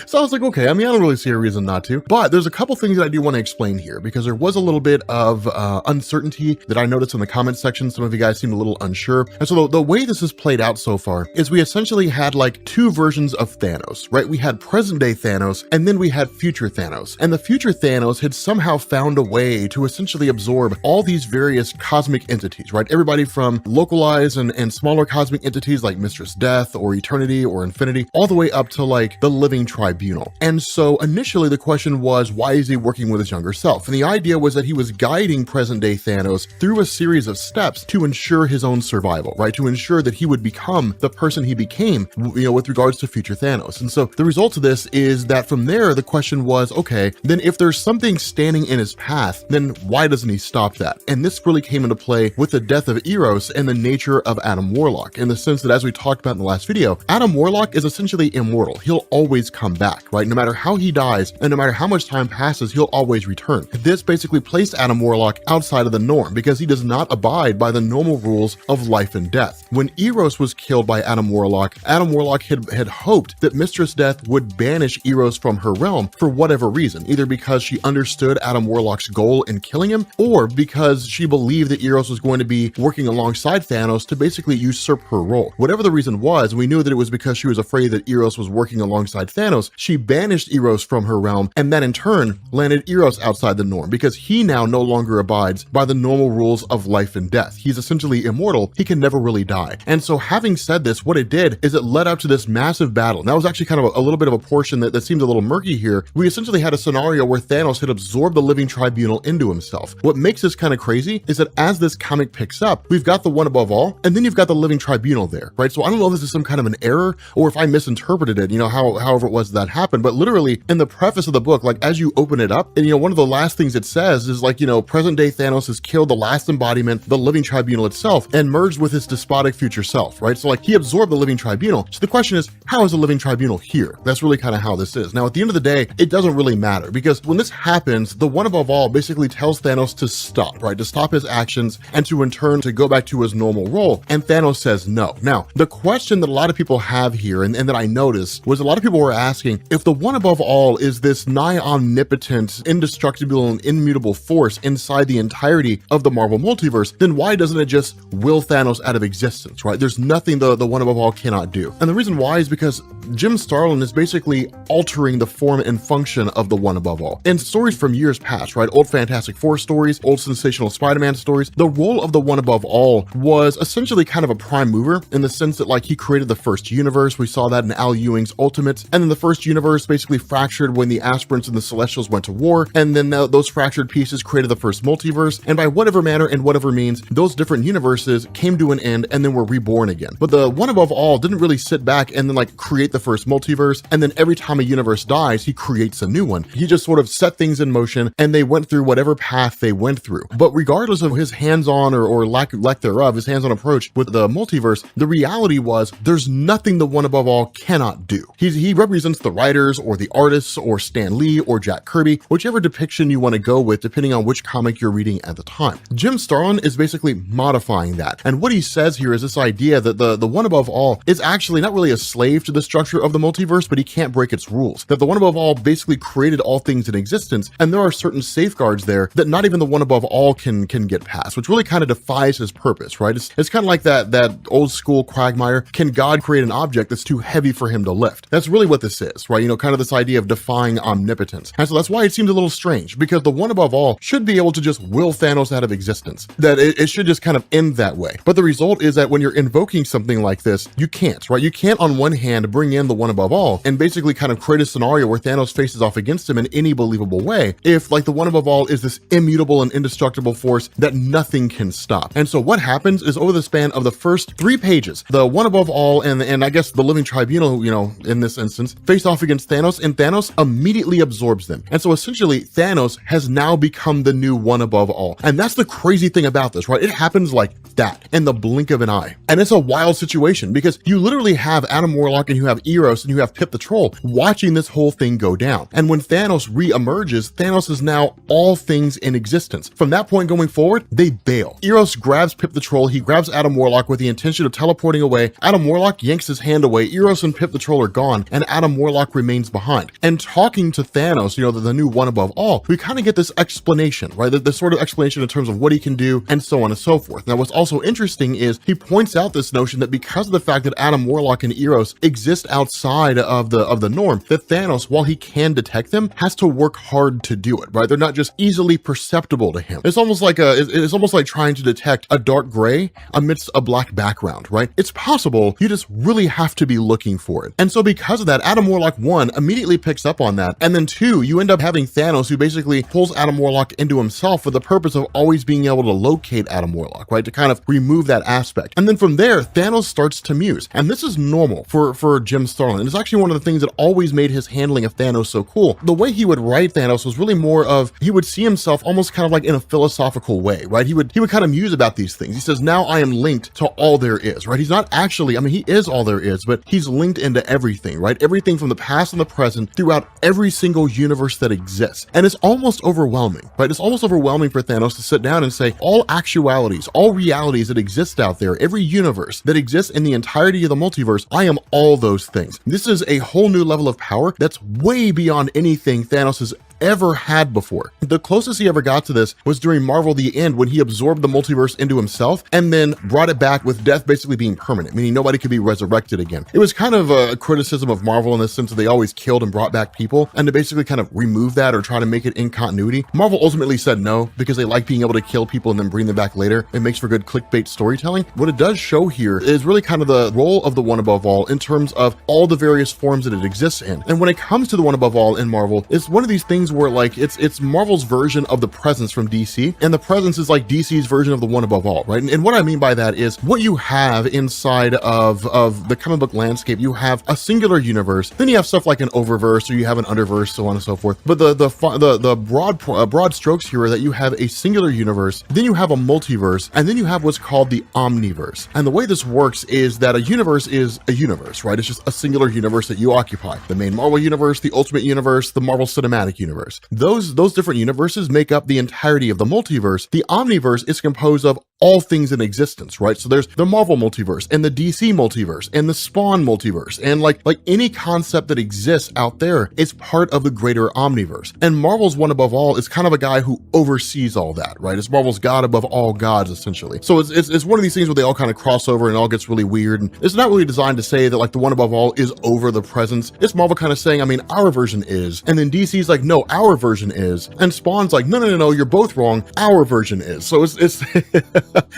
A: So I was like, okay, I mean, I don't really see a reason not to, but there's a couple things that I do want to explain here, because there was a little bit of uncertainty that I noticed in the comment section. Some of you guys seemed a little unsure. And so the way this has played out so far is we essentially had like two versions of Thanos, right? We had present day Thanos, and then we had future Thanos. And the future Thanos had somehow found a way to essentially absorb all these various cosmic entities, right? Everybody from localized and smaller cosmic entities like Mistress Death or Eternity or Infinity, all the way up to like the Living Tribunal. And so initially the question was, why is he working with his younger self? And the idea was that he was guiding present day Thanos through a series of steps to ensure his own survival, right? To ensure that he would become the person he became, with regards to future Thanos. And so the result of this is that from there, the question was, okay, then if there's something standing in his path, then why doesn't he stop that? And this really came into play with the death of Eros and the nature of Adam Warlock, in the sense that, as we talked about in the last video, Adam Warlock is essentially immortal. He'll always come back, right? No matter how he dies and no matter how much time passes, he'll always return. This basically placed Adam Warlock outside of the norm because he does not abide by the normal rules of life and death. When Eros was killed by Adam Warlock had hoped that Mistress Death would banish Eros from her realm for whatever reason, either because she understood Adam Warlock's goal in killing him, or because she believed that Eros was going to be working alongside Thanos to basically usurp her role. Whatever the reason was, we knew that it was because she was afraid that Eros was working alongside Thanos. She banished Eros from her realm, and that in turn landed Eros outside the norm, because he now no longer abides by the normal rules of life and death. He's essentially immortal. He can never really die. And so having said this, what it did is it led up to this massive battle. And that was actually kind of a little bit of a portion that seems a little murky here. We essentially had a scenario where Thanos had absorbed the Living Tribunal into himself. What makes this kind of crazy is that as this comic picks up, we've got the one above all, and then you've got the Living Tribunal there, right? So I don't know if this is some kind of an error or if I misinterpreted it, however it was that happened, but literally in the preface of the book, like as you open it up, and one of the last things it says is like, present day Thanos has killed the last embodiment, the Living Tribunal itself, and merged with his despotic future self, right? So like he absorbed the Living Tribunal. So the question is, how is the Living Tribunal here? That's really kind of how this is. Now, at the end of the day, it doesn't really matter, because when this happens, the one above all basically tells Thanos to stop, right? To stop his actions and to in turn to go back to his normal role. And Thanos says no. Now, the question that a lot of people have here, and that I noticed, was a lot of people were asking, if the one above all is this nigh omnipotent, indestructible, and immutable force inside the entirety of the Marvel multiverse, then why doesn't it just will Thanos out of existence, right? There's nothing the one above all cannot do. And the reason why is because Jim Starlin is basically altering the form and function of the one above all. in stories from years past, right? Old Fantastic Four stories, old sensational Spider-Man stories, the role of the One Above All was essentially kind of a prime mover in the sense that like he created the first universe. We saw that in Al Ewing's Ultimates, and then the first universe basically fractured when the Aspirants and the Celestials went to war, and then those fractured pieces created the first multiverse, and by whatever manner and whatever means, those different universes came to an end and then were reborn again. But the One Above All didn't really sit back and then like create the first multiverse, and then every time a universe dies, he creates a new one. He just sort of set things in motion, and they went through whatever path they went through. But regardless of his hands-on or lack thereof, his hands-on approach with the multiverse, the reality was there's nothing the One Above All cannot do. He represents the writers or the artists or Stan Lee or Jack Kirby, whichever depiction you want to go with depending on which comic you're reading at the time. Jim Starlin is basically modifying that, and what he says here is this idea that the One Above All is actually not really a slave to the structure of the multiverse, but he can't break its rules. That the One Above All basically created all things in existence, and there are certain safeguards there that not even the One Above All can get past, which really kind of defies his purpose, right? It's kind of like that old school quagmire, can God create an object that's too heavy for him to lift? That's really what this is, right? You know, kind of this idea of defying omnipotence. And so that's why it seems a little strange, because the One Above All should be able to just will Thanos out of existence, that it should just kind of end that way. But the result is that when you're invoking something like this, you can't, right? You can't on one hand bring in the One Above All and basically kind of create a scenario where Thanos faces off against him in any believable way if like the One Above All is this immutable and indestructible force that nothing can stop. And so what happens is over the span of the first 3 pages, the One Above All and I guess the Living Tribunal, you know, in this instance, face off against Thanos, and Thanos immediately absorbs them. And so essentially Thanos has now become the new One Above All. And that's the crazy thing about this, right? It happens like that in the blink of an eye. And it's a wild situation because you literally have Adam Warlock and you have Eros and you have Pip the Troll watching this whole thing go down. And when Thanos re-emerges, Thanos is now all things in existence. From that point going forward, they bail. Eros grabs Pip the Troll, he grabs Adam Warlock with the intention of teleporting away. Adam Warlock yanks his hand away, Eros and Pip the Troll are gone, and Adam Warlock remains behind. And talking to Thanos, you know, the new One Above All, we kind of get this explanation, right? The sort of explanation in terms of what he can do and so on and so forth. Now, what's also interesting is he points out this notion that because of the fact that Adam Warlock and Eros exist outside of the norm, that Thanos, while he can detect them, has to work hard to do it, right? They're not just easily perceptible to him. It's almost like trying to detect a dark gray amidst a black background, right? It's possible, you just really have to be looking for it. And so because of that, Adam Warlock 1 immediately picks up on that, and then 2, you end up having Thanos who basically pulls Adam Warlock into himself for the purpose of always being able to locate Adam Warlock, right? To kind of remove that aspect. And then from there, Thanos starts to muse. And this is normal for Jim Starlin. It's actually one of the things that always made his handling of Thanos so cool. The way he would write Thanos was really more of, he would see himself almost kind of like in a philosophical way, right? He would kind of muse about these things. He says, now I am linked to all there is, right? He's not actually, I mean, he is all there is, but he's linked into everything, right? Everything from the past and the present throughout every single universe that exists. And it's almost overwhelming, right? It's almost overwhelming for Thanos to sit down and say, all actualities, all realities that exist out there, every universe that exists in the entirety of the multiverse, I am all those things. This is a whole new level of power that's way beyond anything Thanos has ever had before. The closest he ever got to this was during Marvel The End, when he absorbed the multiverse into himself and then brought it back with death basically being permanent, meaning nobody could be resurrected again. It was kind of a criticism of Marvel in the sense that they always killed and brought back people, and to basically kind of remove that or try to make it in continuity. Marvel ultimately said no, because they like being able to kill people and then bring them back later. It makes for good clickbait storytelling. What it does show here is really kind of the role of the One Above All in terms of all the various forms that it exists in. And when it comes to the One Above All in Marvel, it's one of these things where like it's Marvel's version of the Presence from DC, and the Presence is like DC's version of the One Above All, right? And what I mean by that is what you have inside of the comic book landscape. You have a singular universe, then you have stuff like an oververse, or you have an underverse, so on and so forth. But the broad strokes here are that you have a singular universe, then you have a multiverse, and then you have what's called the omniverse. And the way this works is that a universe is a universe, right? It's just a singular universe that you occupy. The main Marvel universe, the Ultimate Universe, the Marvel Cinematic Universe. Those different universes make up the entirety of the multiverse. The omniverse is composed of all things in existence, right? So there's the Marvel multiverse and the DC multiverse and the Spawn multiverse, and like any concept that exists out there is part of the greater omniverse. And Marvel's one above all is kind of a guy who oversees all that, right? It's Marvel's god above all gods, essentially. So it's one of these things where they all kind of cross over and it all gets really weird. And it's not really designed to say that like the one above all is over the presence. It's Marvel kind of saying, I mean, our version is, and then DC's like, no, our version is, and Spawn's like, no, you're both wrong, our version is. So it's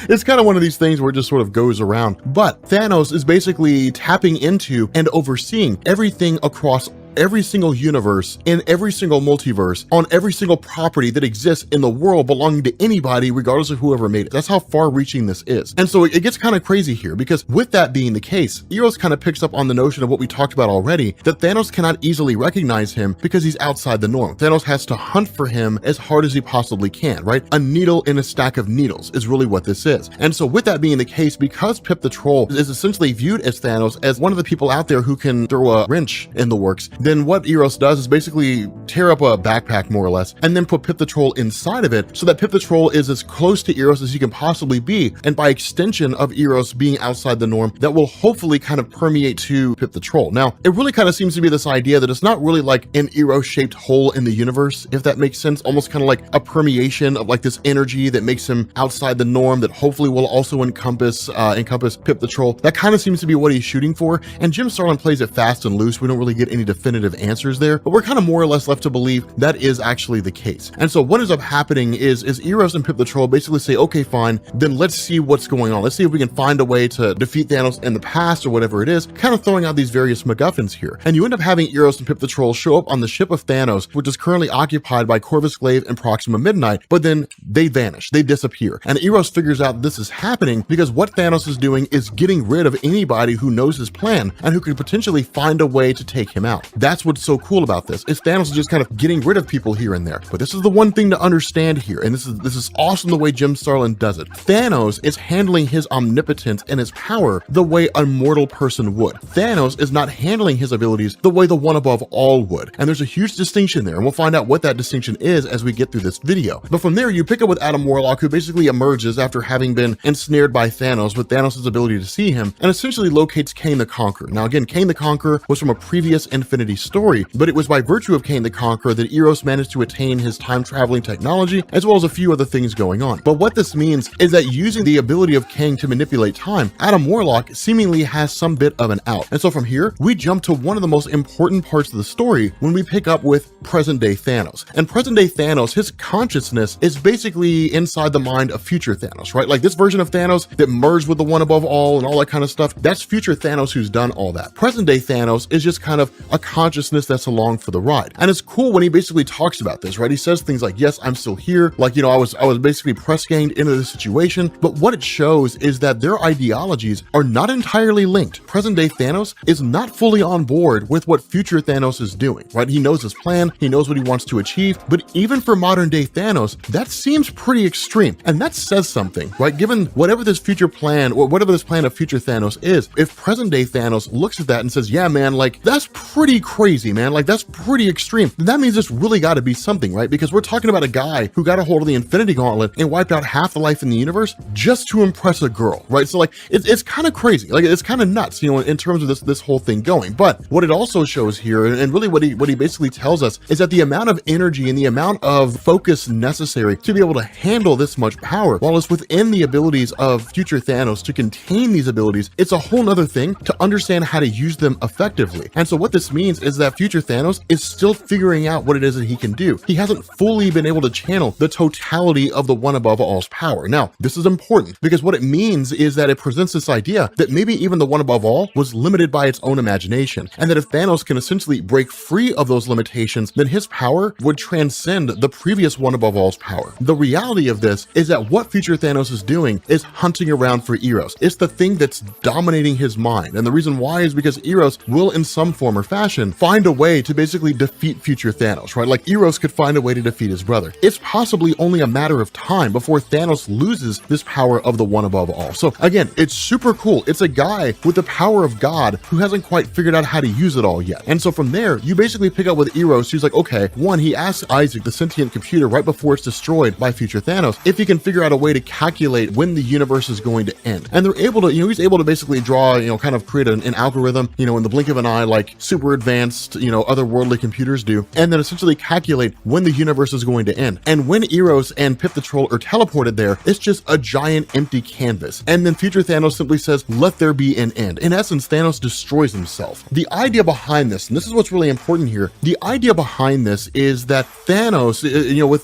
A: it's kind of one of these things where it just sort of goes around. But Thanos is basically tapping into and overseeing everything across every single universe, in every single multiverse, on every single property that exists in the world belonging to anybody, regardless of whoever made it. That's how far-reaching this is. And so it gets kind of crazy here, because with that being the case, Eros kind of picks up on the notion of what we talked about already, that Thanos cannot easily recognize him because he's outside the norm. Thanos has to hunt for him as hard as he possibly can, right? A needle in a stack of needles is really what this is. And so with that being the case, because Pip the Troll is essentially viewed as Thanos, as one of the people out there who can throw a wrench in the works, then what Eros does is basically tear up a backpack, more or less, and then put Pip the Troll inside of it so that Pip the Troll is as close to Eros as he can possibly be, and by extension of Eros being outside the norm, that will hopefully kind of permeate to Pip the Troll. Now, it really kind of seems to be this idea that it's not really like an Eros-shaped hole in the universe, if that makes sense, almost kind of like a permeation of like this energy that makes him outside the norm that hopefully will also encompass Pip the Troll. That kind of seems to be what he's shooting for, and Jim Starlin plays it fast and loose. We don't really get any definitive answers there, but we're kind of more or less left to believe that is actually the case. And so what ends up happening is Eros and Pip the Troll basically say, okay, fine, then let's see what's going on. Let's see if we can find a way to defeat Thanos in the past or whatever it is, kind of throwing out these various MacGuffins here. And you end up having Eros and Pip the Troll show up on the ship of Thanos, which is currently occupied by Corvus Glaive and Proxima Midnight, but then they vanish, they disappear. And Eros figures out this is happening because what Thanos is doing is getting rid of anybody who knows his plan and who could potentially find a way to take him out. That's what's so cool about this, is Thanos is just kind of getting rid of people here and there. But this is the one thing to understand here, and this is awesome the way Jim Starlin does it. Thanos is handling his omnipotence and his power the way a mortal person would. Thanos is not handling his abilities the way the one above all would. And there's a huge distinction there, and we'll find out what that distinction is as we get through this video. But from there, you pick up with Adam Warlock, who basically emerges after having been ensnared by Thanos with Thanos' ability to see him, and essentially locates Kang the Conqueror. Now again, Kang the Conqueror was from a previous Infinity story, but it was by virtue of Kang the Conqueror that Eros managed to attain his time-traveling technology, as well as a few other things going on. But what this means is that using the ability of Kang to manipulate time, Adam Warlock seemingly has some bit of an out. And so from here, we jump to one of the most important parts of the story when we pick up with present-day Thanos. And present-day Thanos, his consciousness is basically inside the mind of future Thanos, right? Like this version of Thanos that merged with the one above all and all that kind of stuff, that's future Thanos who's done all that. Present-day Thanos is just kind of a consciousness that's along for the ride. And it's cool when he basically talks about this, right? He says things like, yes, I'm still here. Like, you know, I was basically press ganged into this situation. But what it shows is that their ideologies are not entirely linked. Present day Thanos is not fully on board with what future Thanos is doing, right? He knows his plan. He knows what he wants to achieve. But even for modern day Thanos, that seems pretty extreme. And that says something, right? Given whatever this future plan or whatever this plan of future Thanos is, if present day Thanos looks at that and says, yeah, man, like that's pretty crazy, man. Like that's pretty extreme. That means it's really got to be something, right? Because we're talking about a guy who got a hold of the Infinity Gauntlet and wiped out half the life in the universe just to impress a girl, right? So like it's kind of crazy, like it's kind of nuts, you know, in terms of this whole thing going. But what it also shows here, and really what he basically tells us, is that the amount of energy and the amount of focus necessary to be able to handle this much power, while it's within the abilities of future Thanos to contain these abilities, it's a whole nother thing to understand how to use them effectively. And so what this means is that future Thanos is still figuring out what it is that he can do. He hasn't fully been able to channel the totality of the one above all's power. Now, this is important because what it means is that it presents this idea that maybe even the one above all was limited by its own imagination, and that if Thanos can essentially break free of those limitations, then his power would transcend the previous one above all's power. The reality of this is that what future Thanos is doing is hunting around for Eros. It's the thing that's dominating his mind, and the reason why is because Eros will in some form or fashion dimension find a way to basically defeat future Thanos, right? Like Eros could find a way to defeat his brother. It's possibly only a matter of time before Thanos loses this power of the one above all. So again, it's super cool. It's a guy with the power of God who hasn't quite figured out how to use it all yet. And so from there, you basically pick up with Eros, who's like, okay, one, he asks Isaac, the sentient computer, right before it's destroyed by future Thanos, if he can figure out a way to calculate when the universe is going to end. And they're able to, he's able to basically draw, kind of create an algorithm, in the blink of an eye, like super advanced, otherworldly computers do, and then essentially calculate when the universe is going to end. And when Eros and Pip the Troll are teleported there, it's just a giant empty canvas. And then future Thanos simply says, let there be an end. In essence, Thanos destroys himself. The idea behind this, and this is what's really important here, the idea behind this is that Thanos,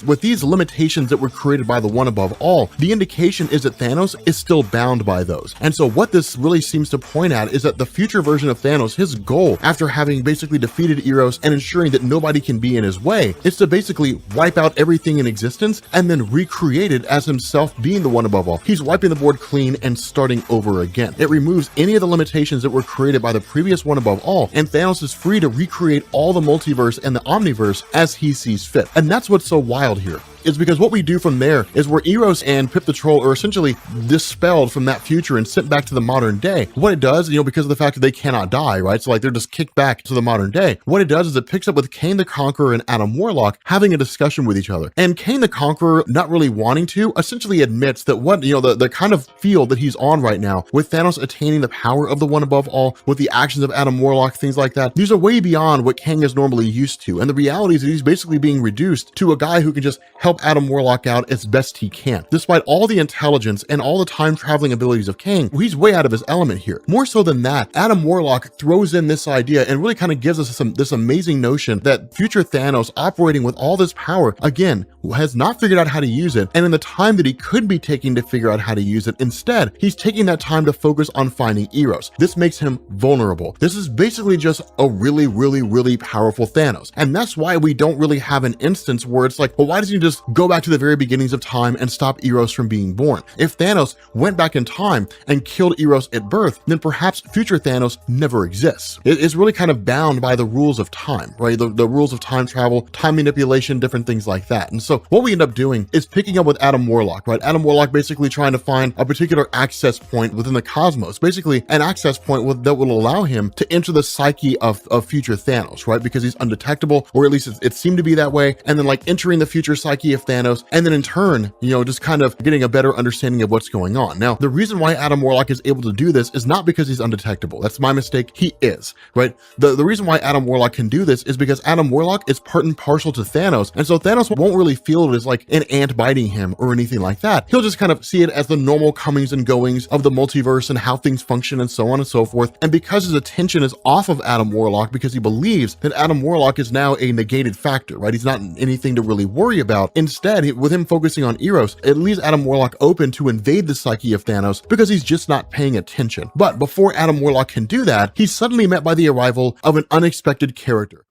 A: with these limitations that were created by the one above all, the indication is that Thanos is still bound by those. And so what this really seems to point at is that the future version of Thanos, his goal, after having basically defeated Eros and ensuring that nobody can be in his way, is to basically wipe out everything in existence and then recreate it as himself being the one above all. He's wiping the board clean and starting over again. It removes any of the limitations that were created by the previous one above all, and Thanos is free to recreate all the multiverse and the omniverse as he sees fit. And that's what's so wild here. Is because what we do from there is where Eros and Pip the Troll are essentially dispelled from that future and sent back to the modern day. What it does, because of the fact that they cannot die, right? So like they're just kicked back to the modern day. What it does is it picks up with Kang the Conqueror and Adam Warlock having a discussion with each other. And Kang the Conqueror, not really wanting to, essentially admits that what, the kind of field that he's on right now, with Thanos attaining the power of the one above all, with the actions of Adam Warlock, things like that, these are way beyond what Kang is normally used to. And the reality is that he's basically being reduced to a guy who can just help Adam Warlock out as best he can. Despite all the intelligence and all the time traveling abilities of Kang, he's way out of his element here. More so than that, Adam Warlock throws in this idea and really kind of gives us this amazing notion that future Thanos, operating with all this power, again, has not figured out how to use it, and in the time that he could be taking to figure out how to use it, instead, he's taking that time to focus on finding Eros. This makes him vulnerable. This is basically just a really, really, really powerful Thanos. And that's why we don't really have an instance where it's like, well, why doesn't he just go back to the very beginnings of time and stop Eros from being born? If Thanos went back in time and killed Eros at birth, then perhaps future Thanos never exists. It's really kind of bound by the rules of time, right? The rules of time travel, time manipulation, different things like that. And so what we end up doing is picking up with Adam Warlock, right? Adam Warlock basically trying to find a particular access point within the cosmos, basically an access point that will allow him to enter the psyche of future Thanos, right? Because he's undetectable, or at least it seemed to be that way. And then like entering the future psyche of Thanos, and then in turn, just kind of getting a better understanding of what's going on. Now, the reason why Adam Warlock is able to do this is not because he's undetectable. That's my mistake. He is, right? The reason why Adam Warlock can do this is because Adam Warlock is part and parcel to Thanos. And so Thanos won't really feel it as like an ant biting him or anything like that. He'll just kind of see it as the normal comings and goings of the multiverse and how things function and so on and so forth. And because his attention is off of Adam Warlock, because he believes that Adam Warlock is now a negated factor, right? He's not anything to really worry about. Instead, with him focusing on Eros, it leaves Adam Warlock open to invade the psyche of Thanos because he's just not paying attention. But before Adam Warlock can do that, he's suddenly met by the arrival of an unexpected character.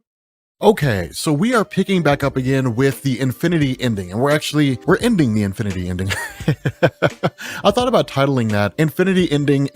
A: Okay, so we are picking back up again with the Infinity ending, and we're ending the Infinity ending. I thought about titling that Infinity Ending.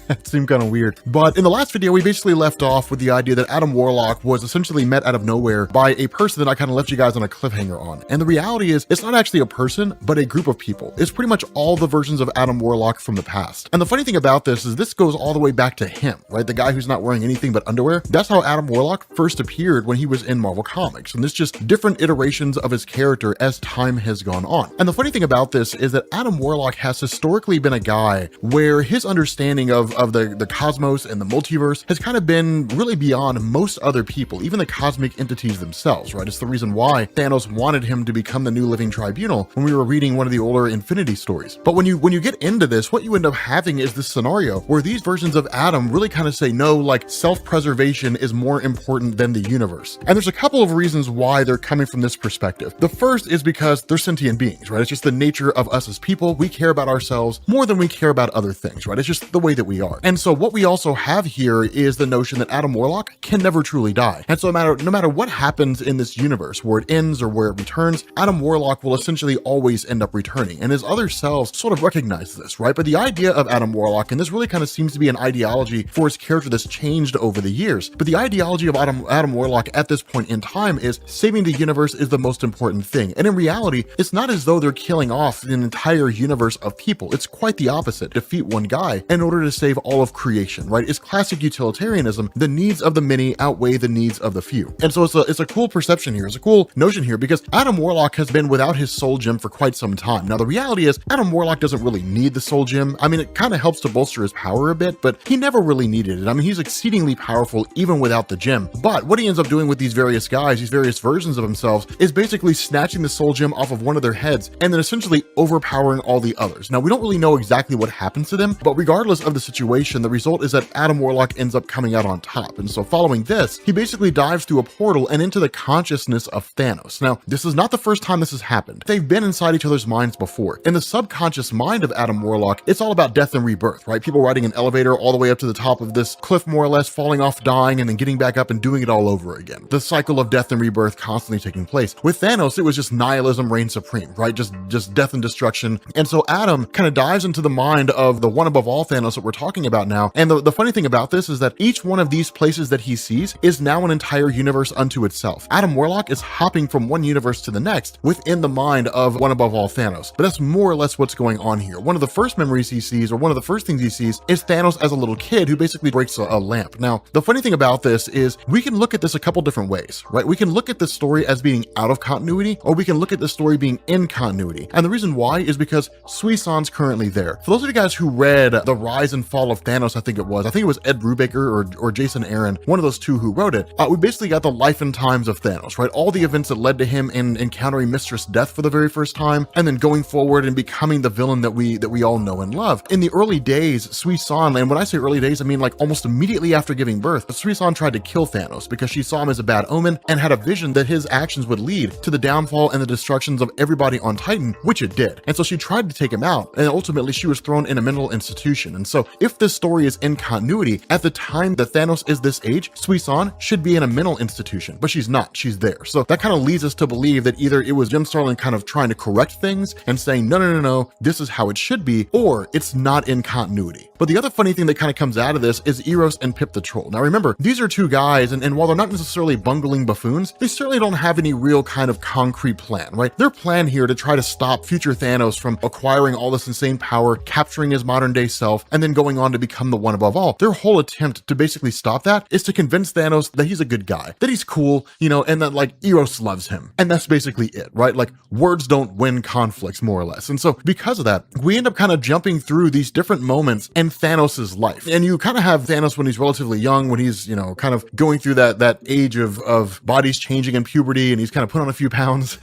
A: It seemed kind of weird. But in the last video, we basically left off with the idea that Adam Warlock was essentially met out of nowhere by a person that I kind of left you guys on a cliffhanger on. And the reality is, it's not actually a person, but a group of people. It's pretty much all the versions of Adam Warlock from the past. And the funny thing about this is this goes all the way back to him, right? The guy who's not wearing anything but underwear. That's how Adam Warlock first appeared when he was in Marvel Comics, and there's just different iterations of his character as time has gone on. And the funny thing about this is that Adam Warlock has historically been a guy where his understanding of the cosmos and the multiverse has kind of been really beyond most other people, even the cosmic entities themselves, right? It's the reason why Thanos wanted him to become the new living Tribunal when we were reading one of the older Infinity stories. But when you get into this, what you end up having is this scenario where these versions of Adam really kind of say, no, like self-preservation is more important than the universe. And there's a couple of reasons why they're coming from this perspective. The first is because they're sentient beings, right? It's just the nature of us as people. We care about ourselves more than we care about other things, right? It's just the way that we are. are. And so what we also have here is the notion that Adam Warlock can never truly die. And so no matter what happens in this universe, where it ends or where it returns, Adam Warlock will essentially always end up returning. And his other selves sort of recognize this, right? But the idea of Adam Warlock, and this really kind of seems to be an ideology for his character that's changed over the years, but the ideology of Adam Warlock at this point in time is saving the universe is the most important thing. And in reality, it's not as though they're killing off an entire universe of people. It's quite the opposite. Defeat one guy in order to save all of creation, right? It's classic utilitarianism. The needs of the many outweigh the needs of the few. And so it's a cool perception here. It's a cool notion here because Adam Warlock has been without his soul gem for quite some time. Now, the reality is Adam Warlock doesn't really need the soul gem. I mean, it kind of helps to bolster his power a bit, but he never really needed it. I mean, he's exceedingly powerful even without the gem. But what he ends up doing with these various guys, these various versions of himself, is basically snatching the soul gem off of one of their heads and then essentially overpowering all the others. Now, we don't really know exactly what happens to them, but regardless of the situation, the result is that Adam Warlock ends up coming out on top. And so following this, he basically dives through a portal and into the consciousness of Thanos. Now, this is not the first time this has happened. They've been inside each other's minds before. In the subconscious mind of Adam Warlock, it's all about death and rebirth, right? People riding an elevator all the way up to the top of this cliff, more or less, falling off, dying, and then getting back up and doing it all over again. The cycle of death and rebirth constantly taking place. With Thanos, it was just nihilism reigns supreme, right? Just death and destruction. And so Adam kind of dives into the mind of the one above all Thanos that we're talking about now. And the funny thing about this is that each one of these places that he sees is now an entire universe unto itself. Adam Warlock is hopping from one universe to the next within the mind of one above all Thanos. But that's more or less what's going on here. One of the first memories he sees, or one of the first things he sees, is Thanos as a little kid who basically breaks a lamp. Now, the funny thing about this is we can look at this a couple different ways, right? We can look at this story as being out of continuity, or we can look at the story being in continuity. And the reason why is because Suisan's currently there. For those of you guys who read The Rise and Fall of Thanos, I think it was Ed Brubaker or Jason Aaron, one of those two who wrote it, we basically got the life and times of Thanos, right? All the events that led to him in encountering Mistress Death for the very first time, and then going forward and becoming the villain that we all know and love. In the early days, Suisan, and when I say early days, I mean like almost immediately after giving birth, Suisan tried to kill Thanos because she saw him as a bad omen and had a vision that his actions would lead to the downfall and the destructions of everybody on Titan, which it did. And so she tried to take him out, and ultimately she was thrown in a mental institution. And so if this story is in continuity, at the time that Thanos is this age, Suisan should be in a mental institution, but she's not. She's there. So that kind of leads us to believe that either it was Jim Starlin kind of trying to correct things and saying, no, this is how it should be, or it's not in continuity. But the other funny thing that kind of comes out of this is Eros and Pip the Troll. Now remember, these are two guys, and while they're not necessarily bungling buffoons, they certainly don't have any real kind of concrete plan, right? Their plan here to try to stop future Thanos from acquiring all this insane power, capturing his modern day self, and then going on to become the one above all. Their whole attempt to basically stop that is to convince Thanos that he's a good guy, that he's cool, and that like Eros loves him. And that's basically it, right? Like words don't win conflicts, more or less. And so because of that, we end up kind of jumping through these different moments in Thanos's life. And you kind of have Thanos when he's relatively young, when he's, kind of going through that age of bodies changing in puberty, and he's kind of put on a few pounds,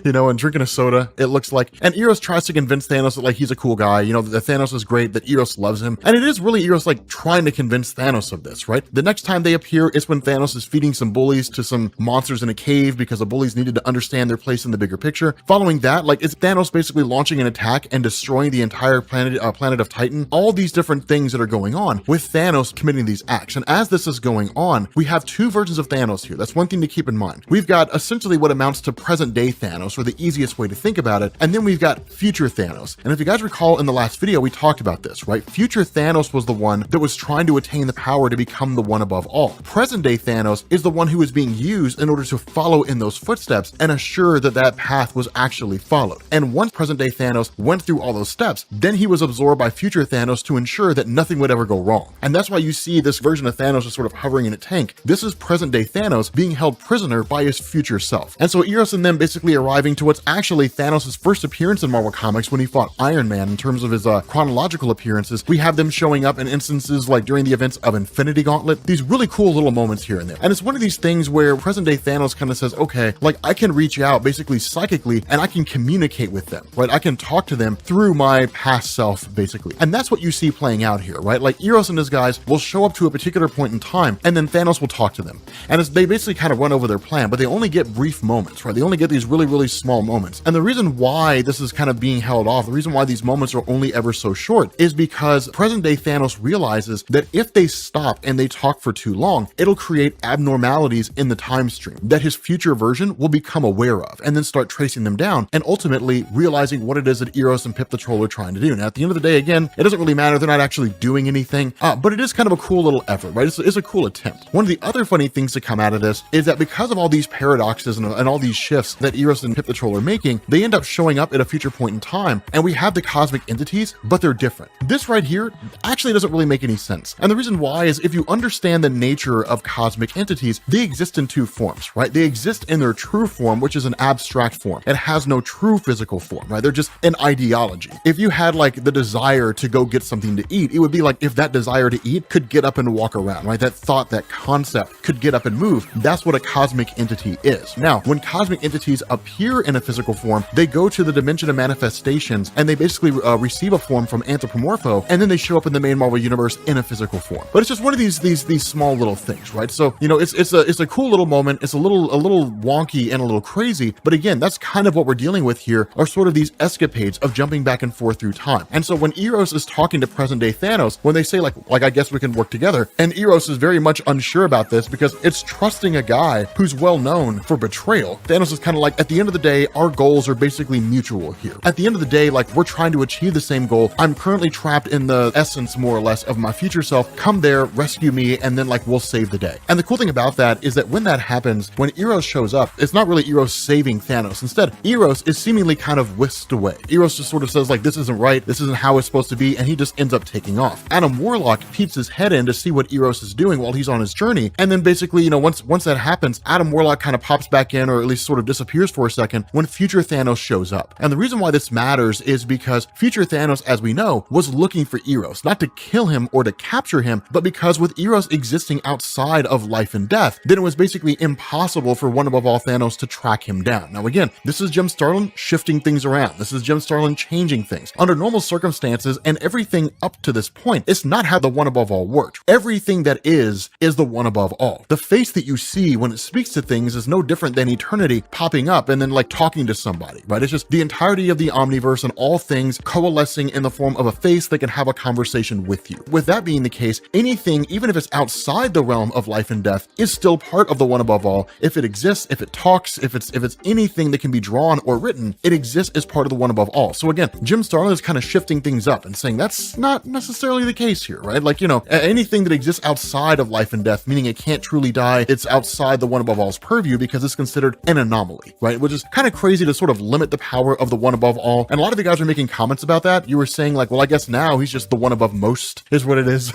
A: and drinking a soda, it looks like. And Eros tries to convince Thanos that like he's a cool guy, that Thanos is great, that Eros loves him. And it is really Eros like trying to convince Thanos of this, right? The next time they appear is when Thanos is feeding some bullies to some monsters in a cave because the bullies needed to understand their place in the bigger picture. Following that, like it's Thanos basically launching an attack and destroying the entire planet of Titan. All these different things that are going on with Thanos committing these acts. And as this is going on, we have two versions of Thanos here. That's one thing to keep in mind. We've got essentially what amounts to present day Thanos, or the easiest way to think about it. And then we've got future Thanos. And if you guys recall in the last video, we talked about this, right? Future Thanos was the one that was trying to attain the power to become the one above all. Present day Thanos is the one who is being used in order to follow in those footsteps and assure that that path was actually followed. And once present day Thanos went through all those steps, then he was absorbed by future Thanos to ensure that nothing would ever go wrong. And that's why you see this version of Thanos just sort of hovering in a tank. This is present day Thanos being held prisoner by his future self. And so Eros and them basically arriving to what's actually Thanos' first appearance in Marvel Comics when he fought Iron Man. In terms of his chronological appearances, we have them showing up in instances like during the events of Infinity Gauntlet, these really cool little moments here and there. And it's one of these things where present day Thanos kind of says, okay, like I can reach out basically psychically and I can communicate with them, right? I can talk to them through my past self, basically. And that's what you see playing out here, right? Like Eros and his guys will show up to a particular point in time and then Thanos will talk to them. And they basically kind of run over their plan, but they only get brief moments, right? They only get these really, really small moments. And the reason why this is kind of being held off, the reason why these moments are only ever so short is because because present day Thanos realizes that if they stop and they talk for too long, it'll create abnormalities in the time stream that his future version will become aware of and then start tracing them down and ultimately realizing what it is that Eros and Pip the Troll are trying to do. Now, at the end of the day, again, it doesn't really matter. They're not actually doing anything, but it is kind of a cool little effort, right? It's a cool attempt. One of the other funny things to come out of this is that because of all these paradoxes and all these shifts that Eros and Pip the Troll are making, they end up showing up at a future point in time, and we have the cosmic entities, but they're different. This right here actually doesn't really make any sense. And the reason why is if you understand the nature of cosmic entities, they exist in two forms, right? They exist in their true form, which is an abstract form. It has no true physical form, right? They're just an ideology. If you had like the desire to go get something to eat, it would be like if that desire to eat could get up and walk around, right? That thought, that concept could get up and move. That's what a cosmic entity is. Now, when cosmic entities appear in a physical form, they go to the dimension of manifestations and they basically receive a form from Anthropomorpho, and then they show up in the main Marvel universe in a physical form. But it's just one of these small little things, right? So, you know, it's a cool little moment. It's a little wonky and a little crazy, but again, that's kind of what we're dealing with here, are sort of these escapades of jumping back and forth through time. And so when Eros is talking to present day Thanos, when they say like I guess we can work together, and Eros is very much unsure about this because it's trusting a guy who's well known for betrayal. Thanos is kind of like, at the end of the day, our goals are basically mutual here. At the end of the day, like, we're trying to achieve the same goal. I'm currently trapped in the essence, more or less, of my future self. Come there, rescue me, and then like we'll save the day. And the cool thing about that is that when that happens, when Eros shows up, it's not really Eros saving Thanos. Instead, Eros is seemingly kind of whisked away. Eros just sort of says like, this isn't right, this isn't how it's supposed to be, and he just ends up taking off. Adam Warlock peeps his head in to see what Eros is doing while he's on his journey, and then basically, you know, once that happens, Adam Warlock kind of pops back in, or at least sort of disappears for a second when future Thanos shows up. And the reason why this matters is because future Thanos, as we know, was looking for Eros, not to kill him or to capture him, but because with Eros existing outside of life and death, then it was basically impossible for one above all Thanos to track him down. Now again, this is Jim Starlin shifting things around. This is Jim Starlin changing things. Under normal circumstances and everything up to this point, it's not how the one above all worked. Everything that is the one above all. The face that you see when it speaks to things is no different than eternity popping up and then like talking to somebody, right? It's just the entirety of the omniverse and all things coalescing in the form of a face that can have a conversation with you. With that being the case, anything, even if it's outside the realm of life and death, is still part of the one above all. If it exists, if it talks, if it's anything that can be drawn or written, it exists as part of the one above all. So again, Jim Starlin is kind of shifting things up and saying that's not necessarily the case here, right? Like, you know, anything that exists outside of life and death, meaning it can't truly die, it's outside the one above all's purview because it's considered an anomaly, right? Which is kind of crazy to sort of limit the power of the one above all. And a lot of you guys are making comments about that. You were saying like, well, I guess now he's just the one above most is what it is.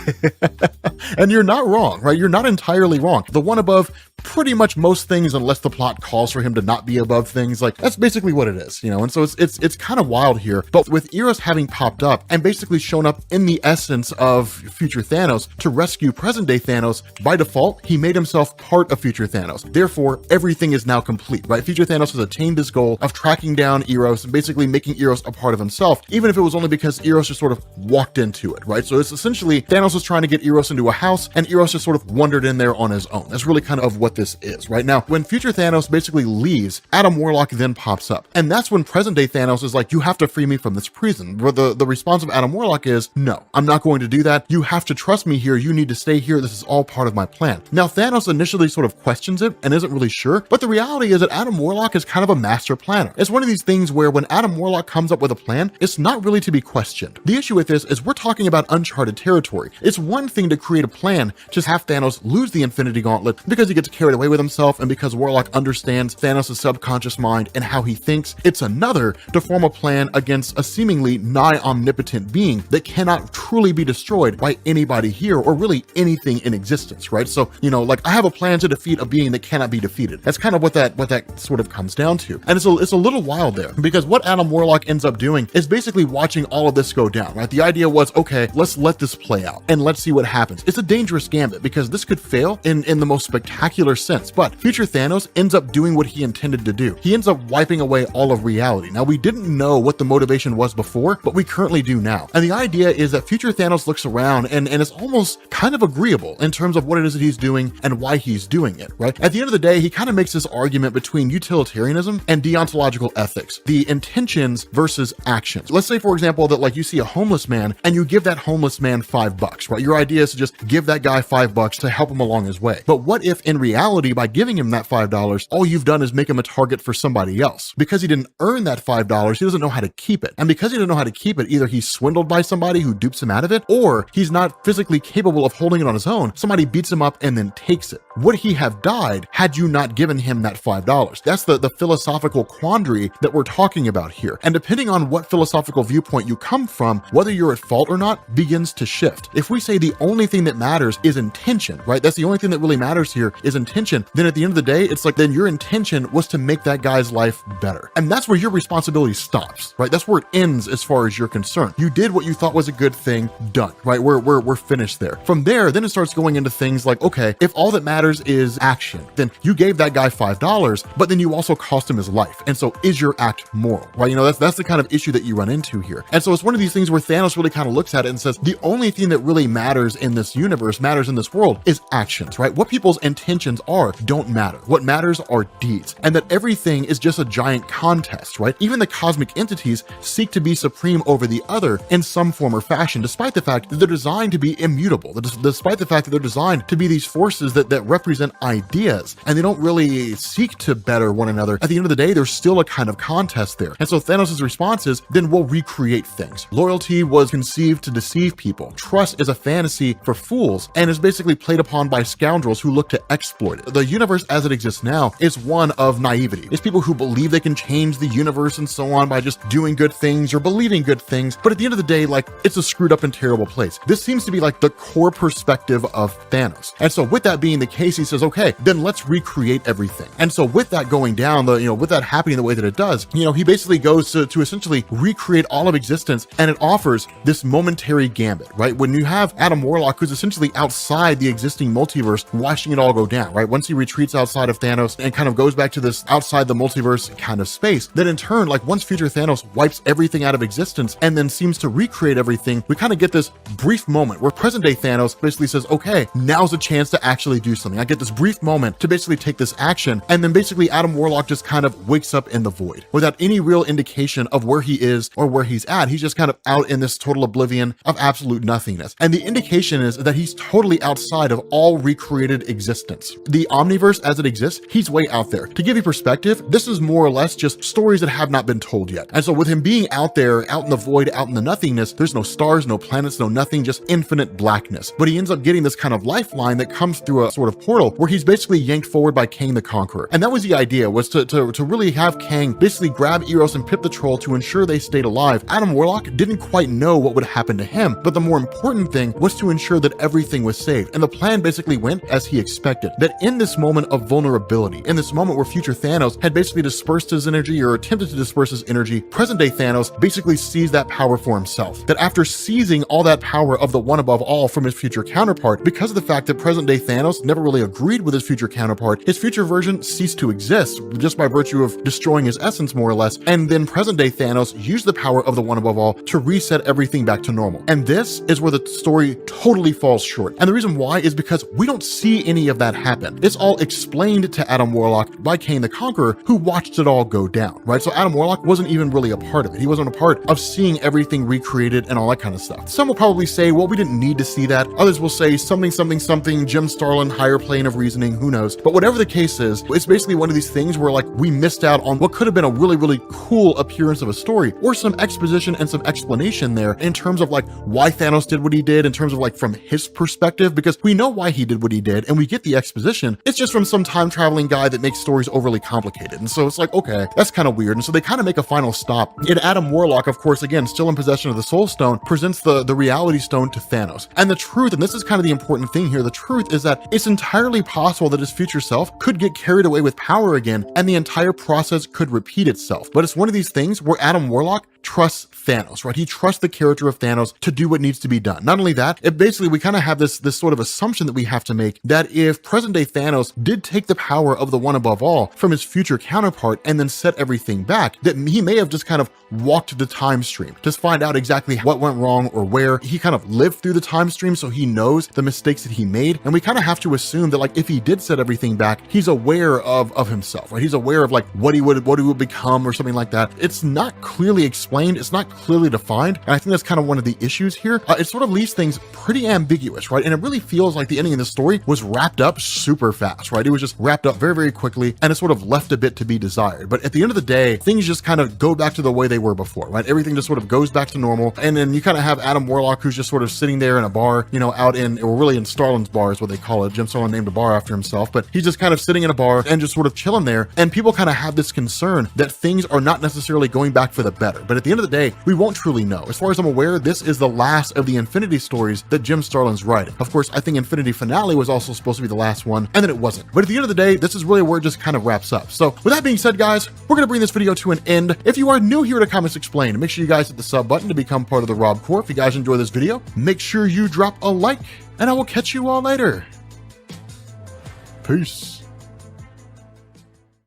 A: And you're not wrong, right? You're not entirely wrong. The one above pretty much most things, unless the plot calls for him to not be above things. Like, that's basically what it is, you know? And so it's kind of wild here. But with Eros having popped up and basically shown up in the essence of future Thanos to rescue present day Thanos, by default, he made himself part of future Thanos. Therefore, everything is now complete, right? Future Thanos has attained his goal of tracking down Eros and basically making Eros a part of himself, even if it was only because Eros just sort of walked into it, right? So it's essentially Thanos was trying to get Eros into a house and Eros just sort of wandered in there on his own. That's really kind of what this is, right? Now, when future Thanos basically leaves, Adam Warlock then pops up. And that's when present day Thanos is like, you have to free me from this prison. Where the response of Adam Warlock is, no, I'm not going to do that. You have to trust me here. You need to stay here. This is all part of my plan. Now, Thanos initially sort of questions it and isn't really sure, but the reality is that Adam Warlock is kind of a master planner. It's one of these things where when Adam Warlock comes up with a plan, it's not really to be questioned. The issue with this is we're talking about uncharted territory. It's one thing to create a plan, just have Thanos lose the Infinity Gauntlet because he gets carried away with himself and because Warlock understands Thanos' subconscious mind and how he thinks. It's another to form a plan against a seemingly nigh omnipotent being that cannot truly be destroyed by anybody here or really anything in existence, right? So, you know, like, I have a plan to defeat a being that cannot be defeated. That's kind of what that sort of comes down to. And it's a little wild there because what Adam Warlock ends up doing is basically watching all of this go down, right? The idea was, okay, let's let this play out and let's see what happens. It's a dangerous gambit because this could fail in the most spectacular sense, but future Thanos ends up doing what he intended to do. He ends up wiping away all of reality. Now, we didn't know what the motivation was before, but we currently do now. And the idea is that future Thanos looks around and is almost kind of agreeable in terms of what it is that he's doing and why he's doing it, right? At the end of the day, he kind of makes this argument between utilitarianism and deontological ethics, the intentions versus actions. Let's say, for example, that like you see a homeless man man and you give that homeless man $5, right? Your idea is to just give that guy $5 to help him along his way. But what if in reality, by giving him that $5, all you've done is make him a target for somebody else? Because he didn't earn that $5, he doesn't know how to keep it. And because he didn't know how to keep it, either he's swindled by somebody who dupes him out of it, or he's not physically capable of holding it on his own. Somebody beats him up and then takes it. Would he have died had you not given him that $5? That's the philosophical quandary that we're talking about here. And depending on what philosophical viewpoint you come from, whether you're at fault or not begins to shift. If we say the only thing that matters is intention, right? That's the only thing that really matters here is intention. Then at the end of the day, it's like, then your intention was to make that guy's life better. And that's where your responsibility stops, right? That's where it ends as far as you're concerned. You did what you thought was a good thing, done, right? We're finished there. From there, then it starts going into things like, okay, if all that matters is action, then you gave that guy $5, but then you also cost him his life. And so is your act moral, right? You know, that's the kind of issue that you run into here. And so it's one of these things where Thanos really kind of looks at it and says, the only thing that really matters in this universe, matters in this world, is actions, right? What people's intentions are don't matter. What matters are deeds. And that everything is just a giant contest, right? Even the cosmic entities seek to be supreme over the other in some form or fashion, despite the fact that they're designed to be immutable, despite the fact that they're designed to be these forces that represent ideas, and they don't really seek to better one another. At the end of the day, there's still a kind of contest there. And so Thanos' response is, then we'll recreate things. Loyalty was conceived to deceive people. Trust is a fantasy for fools and is basically played upon by scoundrels who look to exploit it. The universe as it exists now is one of naivety. It's people who believe they can change the universe and so on by just doing good things or believing good things. But at the end of the day, like, it's a screwed up and terrible place. This seems to be like the core perspective of Thanos. And so with that being the case, he says, okay, then let's recreate everything. And so with that going down, with that happening the way that it does, he basically goes to essentially recreate all of existence, and it offers this momentary gambit, right? When you have Adam Warlock, who's essentially outside the existing multiverse, watching it all go down, right? Once he retreats outside of Thanos and kind of goes back to this outside the multiverse kind of space, then in turn, like once future Thanos wipes everything out of existence and then seems to recreate everything, we kind of get this brief moment where present day Thanos basically says, okay, now's a chance to actually do something. I get this brief moment to basically take this action, and then basically Adam Warlock just kind of wakes up in the void without any real indication of where he is or where he's at. He's just kind of out in this total oblivion of absolute nothingness. And the indication is that he's totally outside of all recreated existence. The omniverse as it exists, he's way out there. To give you perspective, this is more or less just stories that have not been told yet. And so with him being out there, out in the void, out in the nothingness, there's no stars, no planets, no nothing, just infinite blackness. But he ends up getting this kind of lifeline that comes through a sort of portal where he's basically yanked forward by Kang the Conqueror. And that was the idea, was to really have Kang basically grab Eros and Pip the Troll to ensure they stayed alive. Adam Warlock didn't quite know what would happen to him, but the more important thing was to ensure that everything was saved. And the plan basically went as he expected, that in this moment of vulnerability, in this moment where future Thanos had basically dispersed his energy or attempted to disperse his energy, present day Thanos basically seized that power for himself. That after seizing all that power of the one above all from his future counterpart, because of the fact that present day Thanos never really agreed with his future counterpart, his future version ceased to exist just by virtue of destroying his essence more or less. And then present day Thanos used the power of the one above all to reset everything back to normal. And this is where the story totally falls short. And the reason why is because we don't see any of that happen. It's all explained to Adam Warlock by Kang the Conqueror, who watched it all go down, right? So Adam Warlock wasn't even really a part of it. He wasn't a part of seeing everything recreated and all that kind of stuff. Some will probably say, well, we didn't need to see that. Others will say something, Jim Starlin, higher plane of reasoning, who knows? But whatever the case is, it's basically one of these things where like we missed out on what could have been a really, really cool appearance of a story, or some exposition and some explanation there in terms of like why Thanos did what he did, in terms of like from his perspective, because we know why he did what he did and we get the exposition. It's just from some time traveling guy that makes stories overly complicated. And so it's like, okay, that's kind of weird. And so they kind of make a final stop. And Adam Warlock, of course, again, still in possession of the Soul Stone, presents the reality stone to Thanos. And the truth, and this is kind of the important thing here, the truth is that it's entirely possible that his future self could get carried away with power again and the entire process could repeat itself. But it's one of these things where Adam Warlock trusts Thanos, right? He trusts the character of Thanos to do what needs to be done. Not only that, it basically, we kind of have this sort of assumption that we have to make that if present day Thanos did take the power of the one above all from his future counterpart and then set everything back, that he may have just kind of walked the time stream to find out exactly what went wrong or where. He kind of lived through the time stream, so he knows the mistakes that he made. And we kind of have to assume that like if he did set everything back, he's aware of himself, right? He's aware of like what he would become or something like that. It's not clearly explained explained, it's not clearly defined, and I think that's kind of one of the issues here. It sort of leaves things pretty ambiguous, right? And it really feels like the ending of the story was wrapped up super fast, right? It was just wrapped up very, very quickly, and it sort of left a bit to be desired. But at the end of the day, things just kind of go back to the way they were before, right? Everything just sort of goes back to normal, and then you kind of have Adam Warlock, who's just sort of sitting there in a bar, you know, out in, or really in Starlin's bar is what they call it. Jim Starlin named a bar after himself, but he's just kind of sitting in a bar and just sort of chilling there, and people kind of have this concern that things are not necessarily going back for the better. But at the end of the day, we won't truly know. As far as I'm aware, this is the last of the Infinity stories that Jim Starlin's writing. Of course, I think Infinity Finale was also supposed to be the last one, and then it wasn't. But at the end of the day, this is really where it just kind of wraps up. So with that being said, guys, we're going to bring this video to an end. If you are new here to Comics Explained, make sure you guys hit the sub button to become part of the Rob Corps. If you guys enjoy this video, make sure you drop a like, and I will catch you all later. Peace.